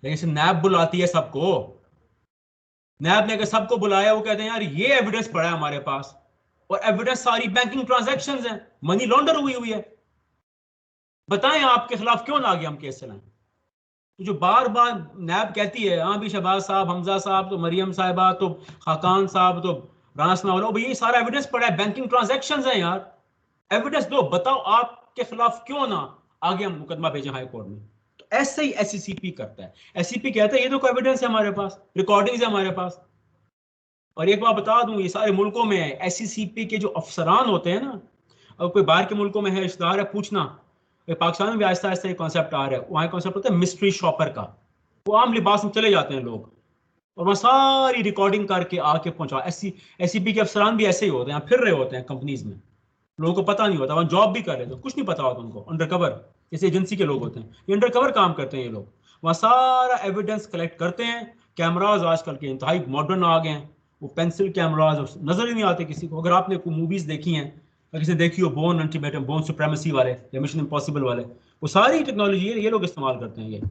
लेकिन नैब बुलाती है सबको, नैब ने अगर सबको बुलाया, वो कहते हैं यार ये एविडेंस पड़ा है हमारे पास, और एविडेंस सारी बैंकिंग ट्रांजैक्शंस हैं, मनी लॉन्डर हुई है, बताएं आपके खिलाफ क्यों ना आगे हम केस चलाएं। तो जो बार बार नैब कहती है हाँ भी शहबाज साहब, हमजा साहब, तो मरियम साहिबा, तो खाकान साहब, तो राना सनावला, भाई ये सारा एविडेंस पड़ा है, बैंकिंग ट्रांजैक्शंस हैं यार, एविडेंस दो, बताओ आपके खिलाफ क्यों ना आगे हम मुकदमा भेजें हाई कोर्ट में। तो ऐसे ही एससीसीपी करता है, एससीपी कहता है ये तो कोई एविडेंस है हमारे पास, रिकॉर्डिंग्स है हमारे पास। और एक बात बता दूं, ये सारे मुल्कों में है, एससीसीपी के जो अफसरान होते हैं ना, और कोई बाहर के मुल्कों में है रिश्तेदार है, पूछना, पाकिस्तान में भी आहिस्ता आहिस्ता ये कॉन्सेप्ट आ रहा है, वहाँ कॉन्सेप्ट होता है मिस्ट्री शॉपर का, वो आम लिबास में चले जाते हैं लोग, और वहाँ सारी रिकॉर्डिंग करके आके पहुंचा। एससीपी के अफसरान भी ऐसे ही होते हैं, फिर रहे होते हैं कंपनीज में, लोगों को पता नहीं होता, वहाँ जॉब भी कर रहे थे, कुछ नहीं पता होता उनको, अंडरकवर, जैसे एजेंसी के लोग होते हैं, ये अंडरकवर काम करते हैं ये लोग, वहाँ सारा एविडेंस कलेक्ट करते हैं। कैमराज आजकल के इंतहाई मॉडर्न आ गए हैं, वो पेंसिल कैमराज नजर ही नहीं आते किसी को। अगर आपने कोई मूवीज देखी हैं, अगर किसी देखी हो बोर्न अल्टीमेटम, बोर्न सुप्रीमेसी वाले या मिशन इम्पॉसिबल वाले, वो सारी टेक्नोलॉजी ये लोग इस्तेमाल करते हैं, ये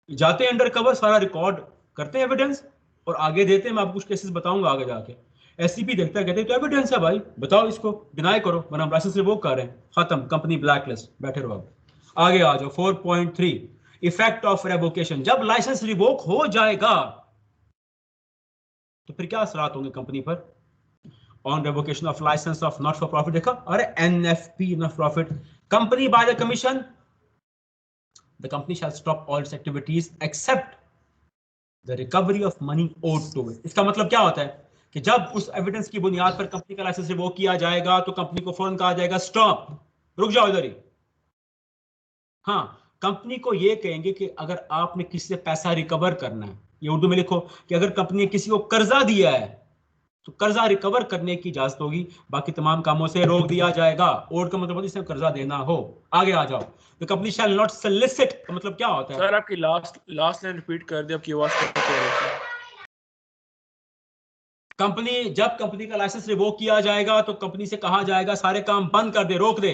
जाते हैं अंडरकवर, सारा रिकॉर्ड करते हैं एविडेंस और आगे देते हैं। मैं आपको कुछ केसेस बताऊंगा आगे जाके। एससीपी देखता है, कहते हैं तो एविडेंस है भाई, बताओ इसको, डिनाई करो वरना हम लाइसेंस रिवोक कर रहे हैं, खत्म, कंपनी ब्लैकलिस्ट, बैठे रहो। आगे आ जाओ 4.3 इफेक्ट ऑफ रेवोकेशन। जब लाइसेंस रिवोक हो जाएगा तो फिर क्या असरात होंगे कंपनी पर, on revocation of licence of not for profit, देखा, अरे NFP not profit company by the commission, the company shall stop all its activities except the recovery of money owed to it. इसका मतलब क्या होता है कि जब उस एविडेंस की बुनियाद पर कंपनी का लाइसेंस रिवोक किया जाएगा तो कंपनी को फौरन कहा जाएगा स्टॉप, रुक जाओ इधर ही। हाँ, कंपनी को ये कहेंगे कि अगर आपने किसी से पैसा रिकवर करना है, ये उर्दू में लिखो कि अगर कंपनी ने किसी को कर्जा दिया है तो कर्जा रिकवर करने की इजाजत होगी, बाकी तमाम कामों से रोक दिया जाएगा। ओड का मतलब जिसने कर्जा देना हो। आगे आ जाओ, the company shall not solicit का मतलब क्या होता है?
सर आपकी लास्ट लाइन रिपीट कर दे, आपकी आवाज कट कट हो रही है।
कंपनी, जब कंपनी का लाइसेंस रिवोक किया जाएगा तो कंपनी से कहा जाएगा सारे काम बंद कर दे, रोक दे।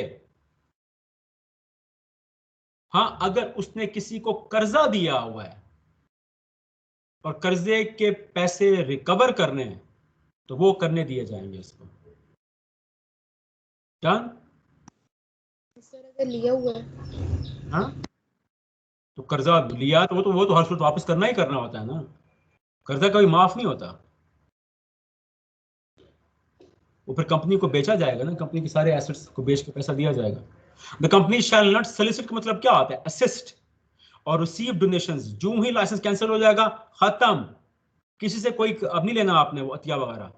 हाँ, अगर उसने किसी को कर्जा दिया हुआ है और कर्जे के पैसे रिकवर करने हैं तो वो करने दिए जाएंगे इसको। डन?
अगर लिया हुआ है,
हाँ, तो कर्जा लिया तो वो तो हर वक्त वापस करना ही करना होता है ना, कर्जा कभी माफ नहीं होता। वो फिर कंपनी को बेचा जाएगा ना, कंपनी के सारे एसेट्स को बेच के पैसा दिया जाएगा। The company shall not solicit का मतलब क्या होता है? असिस्ट और रिसीव डोनेशंस। जो ही लाइसेंस कैंसिल हो जाएगा, खत्म, किसी से कोई अब नहीं लेना आपने वो अतिया वगैरह।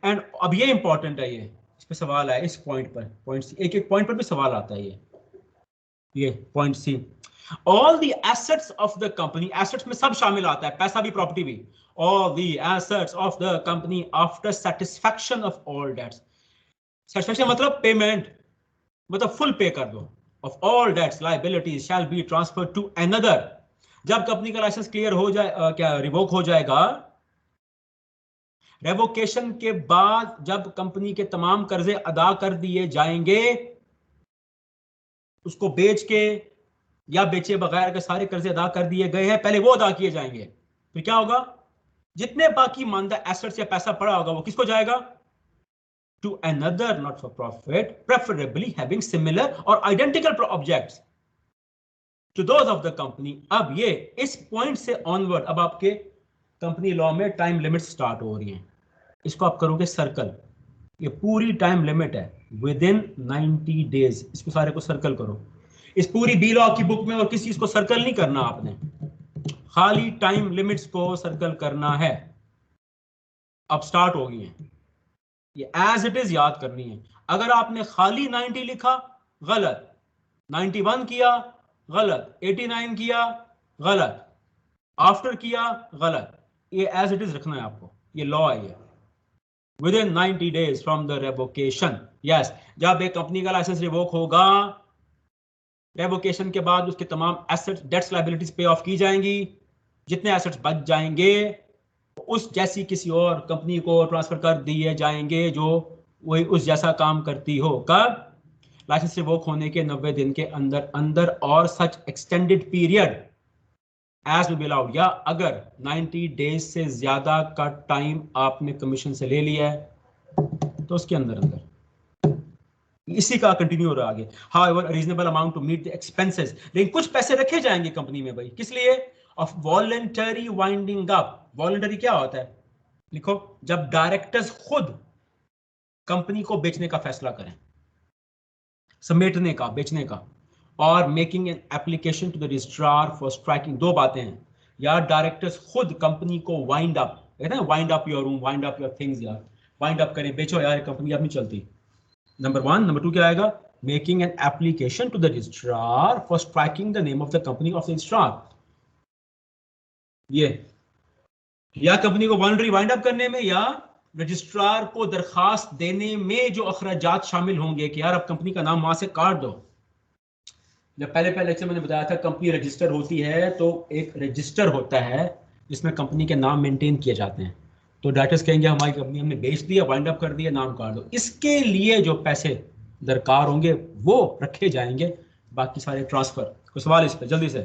एंड अब ये इंपॉर्टेंट है, ये इस पे सवाल है, इस पॉइंट पर, पॉइंट सी, एक एक पॉइंट पर भी सवाल आता है। ये point C, all the assets of the company, assets में सब शामिल आता है, पैसा भी प्रॉपर्टी भी। All the assets of the company after satisfaction of all debts. Satisfaction मतलब पेमेंट, मतलब फुल पे कर दो। Of all debts liabilities shall be transfer to another. जब कंपनी का लाइसेंस क्लियर हो जाए, क्या रिवोक हो जाएगा, रेवोकेशन के बाद जब कंपनी के तमाम कर्जे अदा कर दिए जाएंगे, उसको बेच के या बेचे बगैर के सारे कर्जे अदा कर दिए गए हैं, पहले वो अदा किए जाएंगे, फिर क्या होगा, जितने बाकी मानदा एसेट्स या पैसा पड़ा होगा वो किसको जाएगा? To another not for profit, preferably having similar or identical objects to those of the company. अब ये इस पॉइंट से ऑनवर्ड अब आपके कंपनी लॉ में टाइम लिमिट स्टार्ट हो रही हैं। इसको आप करोगे सर्कल, ये पूरी टाइम लिमिट है विद इन 90 डेज, इसको सारे को सर्कल करो। इस पूरी बी लॉ की बुक में और किसी चीज को सर्कल नहीं करना आपने, खाली टाइम लिमिट्स को सर्कल करना है। अब स्टार्ट हो गई है, ये एज इट इज याद करनी है। अगर आपने खाली 90 लिखा गलत, 91 किया गलत, 89 किया गलत, आफ्टर किया गलत, ये एज इट इज रखना है आपको, ये लॉ है ये। Within 90 days from the revocation, yes, जब एक कंपनी का लाइसेंस रिवोक होगा, रेवोकेशन के बाद उसके तमाम एसेट्स, डेट्स, लायबिलिटीज पे ऑफ की जाएंगी, जितने एसेट्स बच जाएंगे उस जैसी किसी और कंपनी को ट्रांसफर कर दिए जाएंगे जो वही उस जैसा काम करती हो। कब? लाइसेंस रिवोक होने के 90 दिन के अंदर अंदर, और such extended period as will be allowed, या अगर 90 डेज से ज्यादा का टाइम आपने कमीशन से ले लिया है तो उसके अंदर अंदर इसी का कंटिन्यू हो रहा आगे। However reasonable amount to meet the expenses, लेकिन कुछ पैसे रखे जाएंगे कंपनी में भाई, किस लिए? Of voluntary winding up. Voluntary क्या होता है? लिखो, जब डायरेक्टर्स खुद कंपनी को बेचने का फैसला करें, समेटने का, बेचने का, और making an application to the registrar for striking. दो बातें हैं, यार डायरेक्टर्स खुद कंपनी को वाइंड अप, कहते हैं wind up your room, wind up your things, यार वाइंड अप करें, बेचो यार, कंपनी अब नहीं चलती। नंबर 1। नंबर 2 क्या आएगा? Making an application to the registrar for striking the name of the company of the registrar. ये या कंपनी को वॉलंटरी वाइंड अप करने में, या रजिस्ट्रार को दरखास्त देने में जो अखराजात शामिल होंगे कि यार अब कंपनी का नाम वहां से काट दो। जब पहले लेक्चर मैंने बताया था, कंपनी रजिस्टर होती है तो एक रजिस्टर होता है जिसमें कंपनी के नाम मेंटेन किए जाते हैं, तो डायरेक्टर्स कहेंगे हमारी कंपनी हमने बेच दिया, वाइंड अप कर दिया, नाम काट दो। इसके लिए जो पैसे दरकार होंगे वो रखे जाएंगे, बाकी सारे ट्रांसफर। कोई सवाल इस पर जल्दी से?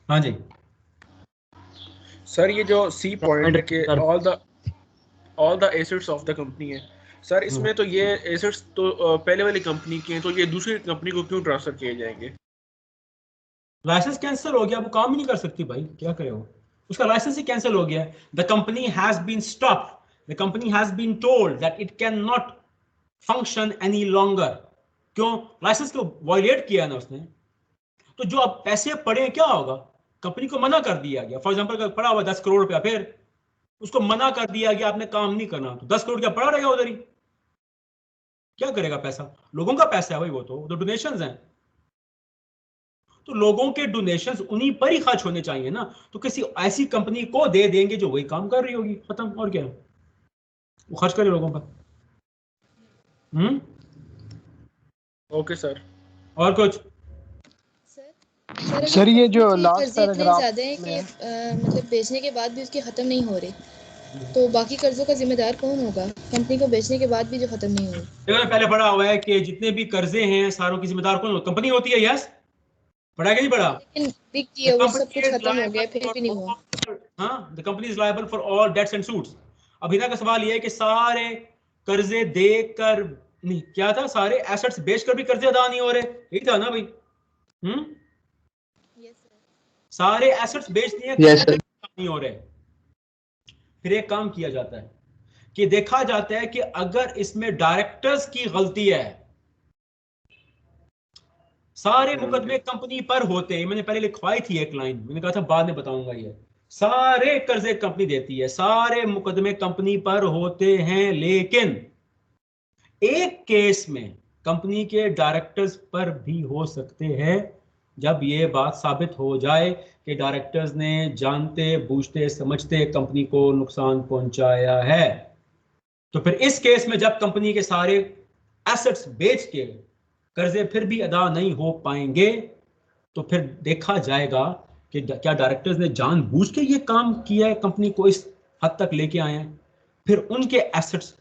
हाँ जी
सर, ये जो सी पॉइंट है कि all the assets of the company है, सर इसमें तो ये एसेट्स तो पहले वाली कंपनी के हैं, तो ये दूसरी कंपनी को क्यों ट्रांसफर किए जाएंगे?
लाइसेंस कैंसिल हो गया, वो काम ही नहीं कर सकती भाई, क्या करे वो, उसका लाइसेंस ही कैंसिल हो गया। The company has been stopped, the company has been told that it can not function any longer. क्यों? लाइसेंस को वायलेट किया ना उसने, तो जो अब पैसे पड़े क्या होगा? कंपनी को मना कर दिया गया। फॉर एग्जांपल अगर पड़ा हुआ 10 करोड़ रुपया, फिर उसको मना कर दिया गया आपने काम नहीं करना, तो 10 करोड़ क्या पड़ा रहेगा उधर ही, क्या करेगा? पैसा लोगों का पैसा है भाई, वो तो डोनेशंस हैं, तो लोगों के डोनेशंस उन्हीं पर ही खर्च होने चाहिए ना, तो किसी ऐसी कंपनी को दे देंगे जो वही काम कर रही होगी, खत्म, और क्या, वो खर्च करे लोगों पर।
Okay sir.
और कुछ?
सर ये जो लास्ट पैराग्राफ ज्यादा है कि मतलब बेचने के बाद भी उसकी खत्म नहीं हो रही, तो बाकी कर्जों का जिम्मेदार कौन होगा? कंपनी को बेचने के बाद भी जो खत्म नहीं हुई।
देखो पहले पढ़ा हुआ है कि जितने भी कर्जे हैं सारों की जिम्मेदार कौन होगा? कंपनी होती है। यस, पढ़ा कि नहीं पढ़ा?
वो सब कुछ खत्म हो गया फिर भी नहीं हुआ।
हाँ, the company is liable for all debts and suits. अभी तक का सवाल ये है कि सारे कर्जे देकर नहीं, क्या था, सारे एसेट्स बेचकर भी कर्जे अदा नहीं हो रहे, यही था ना भाई? सारे एसेट्स बेच दिए, नहीं हो रहे। फिर एक काम किया जाता है कि देखा जाता है कि अगर इसमें डायरेक्टर्स की गलती है, सारे मुकदमे कंपनी पर होते हैं, मैंने पहले लिखवाई थी एक लाइन, मैंने कहा था बाद में बताऊंगा, ये सारे कर्जे कंपनी देती है, सारे मुकदमे कंपनी पर होते हैं, लेकिन एक केस में कंपनी के डायरेक्टर्स पर भी हो सकते हैं, जब ये बात साबित हो जाए कि डायरेक्टर्स ने जानते बूझते समझते कंपनी को नुकसान पहुंचाया है। तो फिर इस केस में जब कंपनी के सारे एसेट्स बेच के कर्जे फिर भी अदा नहीं हो पाएंगे, तो फिर देखा जाएगा कि क्या डायरेक्टर्स ने जानबूझ के ये काम किया है, कंपनी को इस हद तक लेके आए हैं। फिर उनके एसेट्स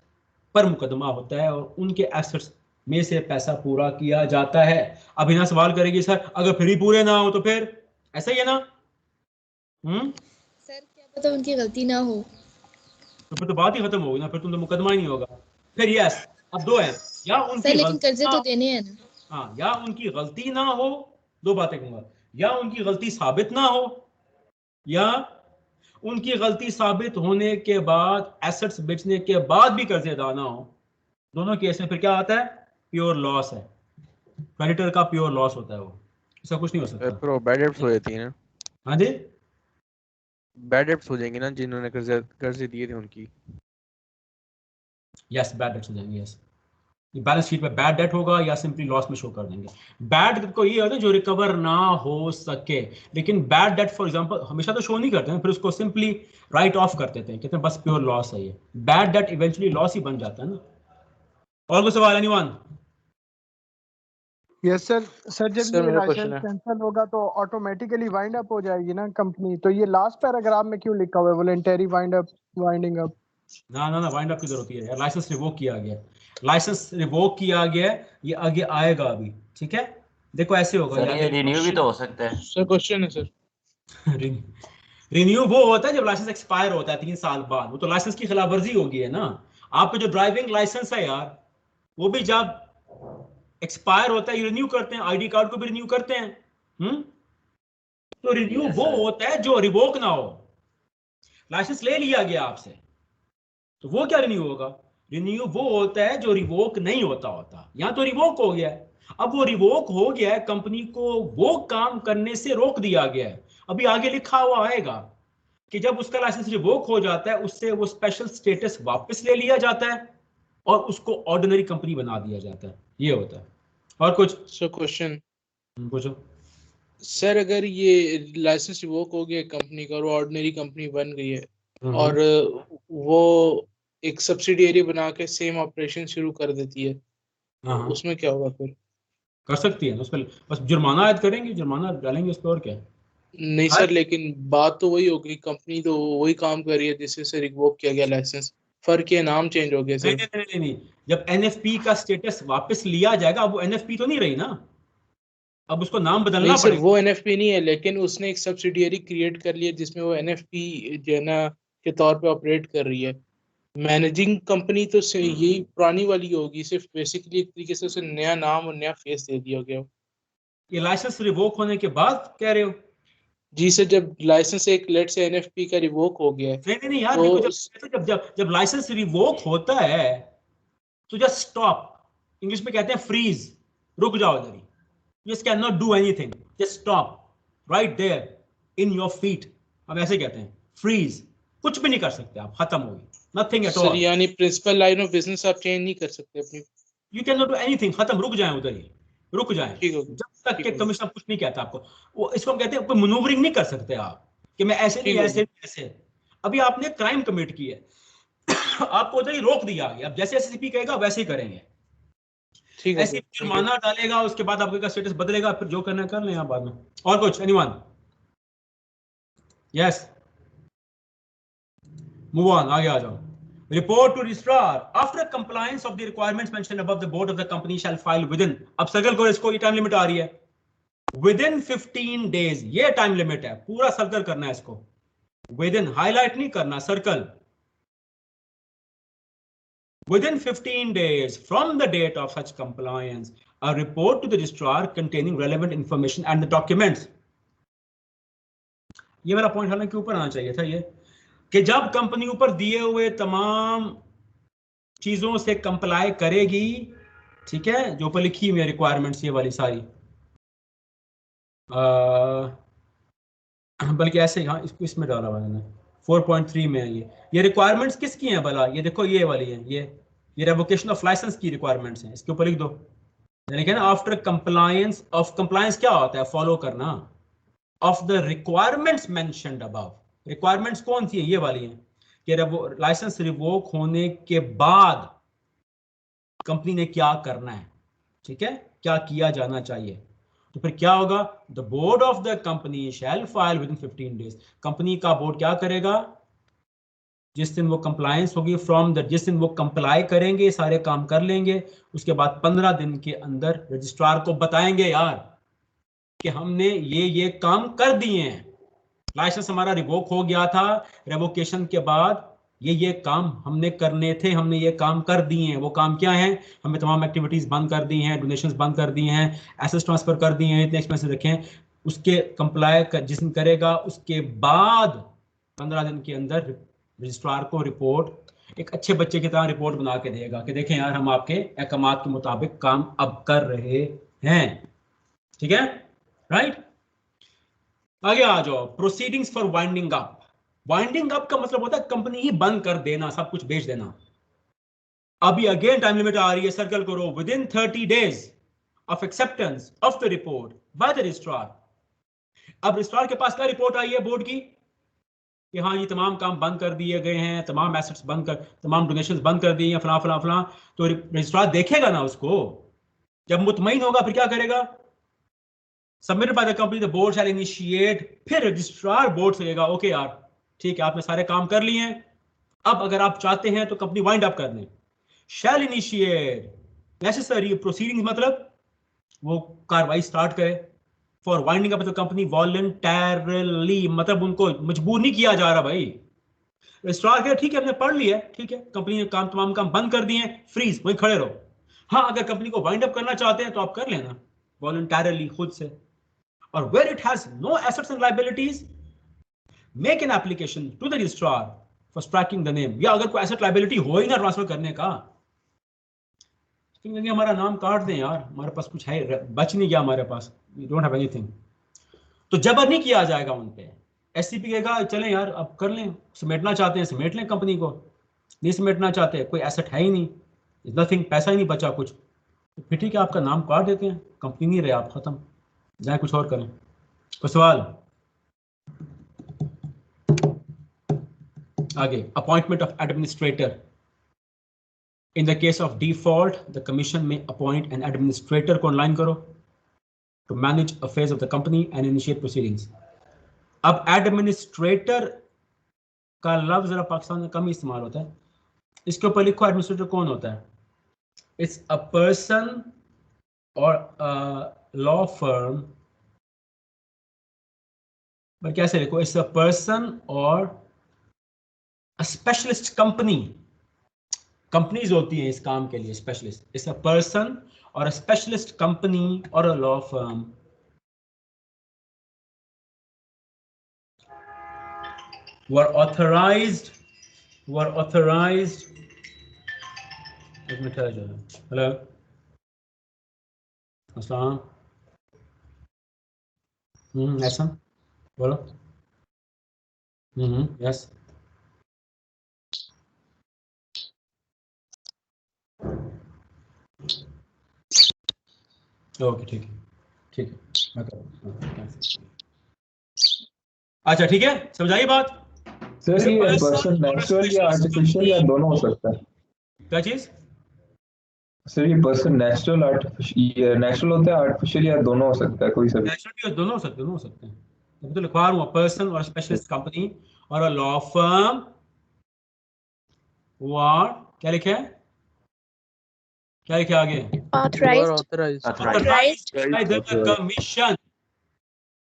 पर मुकदमा होता है और उनके एसेट्स में से पैसा पूरा किया जाता है। अब इन्हें सवाल करेगी सर अगर फिर ही पूरे ना हो तो फिर ऐसा ही है ना?
सर क्या पता उनकी गलती ना हो,
तो फिर तो बात ही खत्म होगी ना, फिर तुम तो मुकदमा ही नहीं होगा। फिर यस, अब दो है, या उनकी
लेकिन कर्जे तो देने हैं ना।
हाँ, या उनकी गलती ना हो, दो बातें कहूंगा, या उनकी गलती साबित ना हो, या उनकी गलती साबित होने के बाद एसेट्स बेचने के बाद भी कर्जे अदा ना हो। दोनों केस में फिर क्या आता है? प्योर लॉस है, क्रेडिटर का प्योर लॉस होता है, वो इसका कुछ नहीं हो सकता।
प्रो बैड डेट्स हो जाती है ना?
हाँ जी,
बैड डेट्स हो जाएंगी ना जिन्होंने कर्जे दिए थे उनकी।
यस बैड डेट्स हो जाएंगे। यस, बैलेंस शीट पे बैड डेट होगा या सिंपली लॉस में शो कर देंगे। बैड डेट को ये होता है जो रिकवर ना हो सके, लेकिन बैड डेट फॉर एग्जांपल हमेशा तो शो नहीं करते हैं, फिर उसको सिंपली राइट ऑफ कर देते हैं, कहते हैं बस प्योर लॉस है ये। बैड डेट इवेंचुअली लॉस ही बन जाता है ना। और कोई सवाल एनीवन?
Yes sir. सर जब
सर
ये
मेरा
लाइसेंस
क्वेश्चन है,
कैंसिल होगा तो ऑटोमेटिकली वाइंड अप हो जाएगी ना कंपनी, तो ये लास्ट पैराग्राफ में क्यों लिखा हुआ है voluntary wind up, winding up?
ना ना ना, वाइंड अप की जरूरत है यार, लाइसेंस रिवोक किया गया, लाइसेंस रिवोक किया गया, ये आगे आएगा अभी, ठीक है। देखो ऐसे होगा
सर, ये रिन्यू भी तो हो सकता है।
सर क्वेश्चन है सर।
रिन्यू वो होता है जब लाइसेंस एक्सपायर होता है 3 साल बाद, वो तो लाइसेंस की खिलाफवर्जी होगी है ना। आपका जो ड्राइविंग लाइसेंस है यार, वो भी जब एक्सपायर होता है रिन्यू करते हैं, आईडी कार्ड को भी रिन्यू करते हैं। तो रिन्यू वो होता है जो रिवोक ना हो। लाइसेंस ले लिया गया आपसे, तो वो क्या रिन्यू होगा? रिन्यू वो होता है जो रिवोक नहीं होता। यहाँ तो रिवोक हो गया है, अब वो रिवोक हो गया है, कंपनी को वो काम करने से रोक दिया गया है। अभी आगे लिखा हुआ आएगा कि जब उसका लाइसेंस रिवोक हो जाता है, उससे वो स्पेशल स्टेटस वापस ले लिया जाता है और उसको ऑर्डिनरी कंपनी बना दिया जाता है, ये होता है। और कुछ?
सर क्वेश्चन
पूछो।
सर अगर ये लाइसेंस रिवोक हो गया कंपनी का और ऑर्डिनरी कंपनी बन गई है और वो एक सब्सिडियरी बना के सेम ऑपरेशन शुरू कर देती है, तो उसमें क्या होगा फिर?
कर सकती है उस पर, बस जुर्माना ऐड करेंगे, जुर्माना डालेंगे उस पर, और क्या।
नहीं सर, लेकिन बात तो वही होगी, कंपनी तो वही काम कर रही है जिससे से रिवोक किया गया लाइसेंस, फर्क ये नाम चेंज हो गया सर।
नहीं, जब एनएफपी का स्टेटस वापस लिया जाएगा, अब वो एनएफपी तो नहीं रही ना, अब उसको नाम बदलना
सर वो एनएफपी नहीं है, लेकिन उसने एक सब्सिडियरी क्रिएट कर लिया जिसमें वो एनएफपी जो है ना के तौर पे ऑपरेट कर रही है। मैनेजिंग कंपनी तो यही पुरानी वाली होगी, सिर्फ बेसिकली एक तरीके से उसे नया नाम और नया फेस दे दिया गया।
ये लाइसेंस रिवोक होने के बाद कह रहे हो?
जी सर, जब लाइसेंस एक लेट से एनएफपी का रिवोक हो गया है,
नहीं यार, देखो जब लाइसेंस रिवोक होता है तो जस्ट स्टॉप, इंग्लिश में कहते हैं फ्रीज, रुक जाओ इधर ही, just cannot do anything, just stop right there in your feet, अब ऐसे कहते हैं freeze, कुछ भी नहीं कर सकते आप, खत्म हो गई, nothing at all।
सर यानी प्रिंसिपल लाइन ऑफ बिजनेस आप चेंज नहीं कर सकते अपनी?
you cannot do anything, खत्म, रुक जाएं उधर ही, रुक जाएं, जब तक के कमिश्नर कुछ नहीं कहता आपको। वो इसको हम कहते हैं कोई मनूवरिंग नहीं कर सकते आप कि मैं ऐसे नहीं ऐसे। अभी आपने क्राइम कमिट की है, आपको उधर ही रोक दिया, अब जैसे एससीपी कहेगा वैसे ही करेंगे, ऐसे जुर्माना डालेगा, उसके बाद आपका स्टेटस बदलेगा, फिर जो करना कर लें आप बाद में। और कुछ? एनीवन? यस, मूव ऑन, आगे आ जाओ। Report to registrar after compliance of the requirements mentioned above, the board of the company shall file within, अब सर्कल को, इसको ये टाइम लिमिट आ रही है, विदिन 15 डेज, ये टाइम लिमिट है, पूरा सर्कल करना है इसको, विदिन, हाईलाइट नहीं करना, circle. Within 15 days from the date of such compliance, a report to the registrar containing relevant information and the documents. ये मेरा पॉइंट हालांकि ऊपर आना चाहिए था, ये कि जब कंपनी ऊपर दिए हुए तमाम चीजों से कंप्लाई करेगी, ठीक है, जो ऊपर लिखी हुई रिक्वायरमेंट्स ये वाली सारी, बल्कि ऐसे हाँ इसको इसमें डाला हुआ मैंने 4.3 में है ये रिक्वायरमेंट्स किसकी हैं भला? ये देखो ये वाली है, ये रेवोकेशन ऑफ लाइसेंस की रिक्वायरमेंट्स हैं, इसके ऊपर लिख दो, यानी ना आफ्टर कंप्लायंस ऑफ, कंप्लायंस क्या होता है? फॉलो करना, of the requirements mentioned above. Requirements कौन सी है? ये वाली हैं कि लाइसेंस रिवोक होने के बाद कंपनी ने क्या करना है, ठीक है, क्या किया जाना चाहिए। तो फिर क्या होगा? The board of the company shall file with in 15 days, company का बोर्ड क्या करेगा? जिस दिन वो कंप्लायंस होगी फ्रॉम द, जिस दिन वो कंप्लाई करेंगे, सारे काम कर लेंगे, उसके बाद 15 दिन के अंदर रजिस्ट्रार को बताएंगे यार कि हमने ये काम कर दिए हैं, लाइसेंस हमारा रिवोक हो गया था, रेवोकेशन के बाद ये काम हमने करने थे, हमने ये काम कर दिए हैं। वो काम क्या है? हमने तमाम एक्टिविटीज बंद कर दी हैं, डोनेशंस बंद कर दिए हैं, एसेट्स ट्रांसफर कर दिए हैं, इतने एक्सपेंसेस रखे हैं, उसके कंप्लाई जिस दिन करेगा उसके बाद 15 दिन के अंदर रजिस्ट्रार को रिपोर्ट, एक अच्छे बच्चे की तरह रिपोर्ट बना के देगा कि देखें यार हम आपके अहकामात के मुताबिक काम अब कर रहे हैं, ठीक है, राइट। आगे आ जाओ, proceedings for winding up. Winding up का मतलब होता है कंपनी ही बंद कर देना, सब कुछ बेच देना, अभी अगेन टाइम लिमिट आ रही है, सर्कल करो, with in 30 days of acceptance of the report by the registrar. अब रजिस्ट्रार के पास क्या रिपोर्ट आई है बोर्ड की कि हाँ ये तमाम काम बंद कर दिए गए हैं, तमाम एसेट्स बंद कर, तमाम डोनेशंस बंद कर दिए हैं, फलां फलां फलां। तो रजिस्ट्रार देखेगा ना उसको, जब मुतमईन होगा फिर क्या करेगा, submitted by the company the board shall initiate, फिर रजिस्ट्रार बोर्ड से लेगा ओके यार ठीक है आपने सारे काम कर लिए हैं, अब अगर आप चाहते हैं तो कंपनी वाइंड अप कर दें। शैल इनिशिएट नेसेसरी प्रोसीडिंग, मतलब वो कार्रवाई स्टार्ट करे। For winding up the company voluntarily, मतलब उनको मजबूर नहीं किया जा रहा भाई। रजिस्ट्रार कहे ठीक है हमने पढ़ लिया, ठीक है कंपनी ने काम तमाम काम बंद कर दिए, फ्रीज वहीं खड़े रहो। हाँ अगर कंपनी को वाइंड अप करना चाहते हैं तो आप कर लेना वॉलंटरली खुद से। और where it has no assets and liabilities make an application to the registrar for striking the name. या अगर कोई एसेट लायबिलिटी हो ही ना ट्रांसफर करने का, हमारा नाम काट दें यार, हमारे पास कुछ है, बच नहीं गया हमारे पास, वी डोंट हैव एनीथिंग, तो जबर नहीं किया जाएगा उन पे। एससीपी कहेगा चलें यार अब कर लें, समेटना चाहते हैं समेट लें कंपनी को, नहीं समेटना चाहते कोई एसेट है ही नहीं, नथिंग, पैसा ही नहीं बचा कुछ, तो फिर ठीक है आपका नाम काट देते हैं, कंपनी नहीं रहे आप, खत्म, जाए कुछ और करें। कोई सवाल? आगे, appointment of administrator. In the case of default, the commission may appoint an administrator को online करो to manage affairs of the company and initiate proceedings. अब administrator का लफ्ज जरा पाकिस्तान में कम ही इस्तेमाल होता है, इसके ऊपर लिखो administrator कौन होता है? It's a person or a law firm, पर कैसे लिखो? It's a person or a specialist company. Companies होती हैं इस काम के लिए स्पेशलिस्ट। इट्स अ पर्सन और अ स्पेशलिस्ट कंपनी और a law firm were authorized एक मिनट है जो है, हेलो अस्सलाम, ऐसा बोलो, यस ओके ठीक है अच्छा ठीक है, समझाइए बात
सर। ये पर्सन नेचुरल या आर्टिफिशियल या दोनों हो सकता है?
क्या चीज
सर? ये पर्सन नेचुरल आर्टिफिशियल, नेचुरल होता है आर्टिफिशियल या दोनों हो सकता है? कोई सा भी?
नेचुरल दोनों हो सकते हैं। अभी तो लिखवा रहा हूँ पर्सन और स्पेशलिस्ट कंपनी और अ लॉ फर्म और क्या लिखे है, क्या लिखे आगे?
Authorized
by the commission,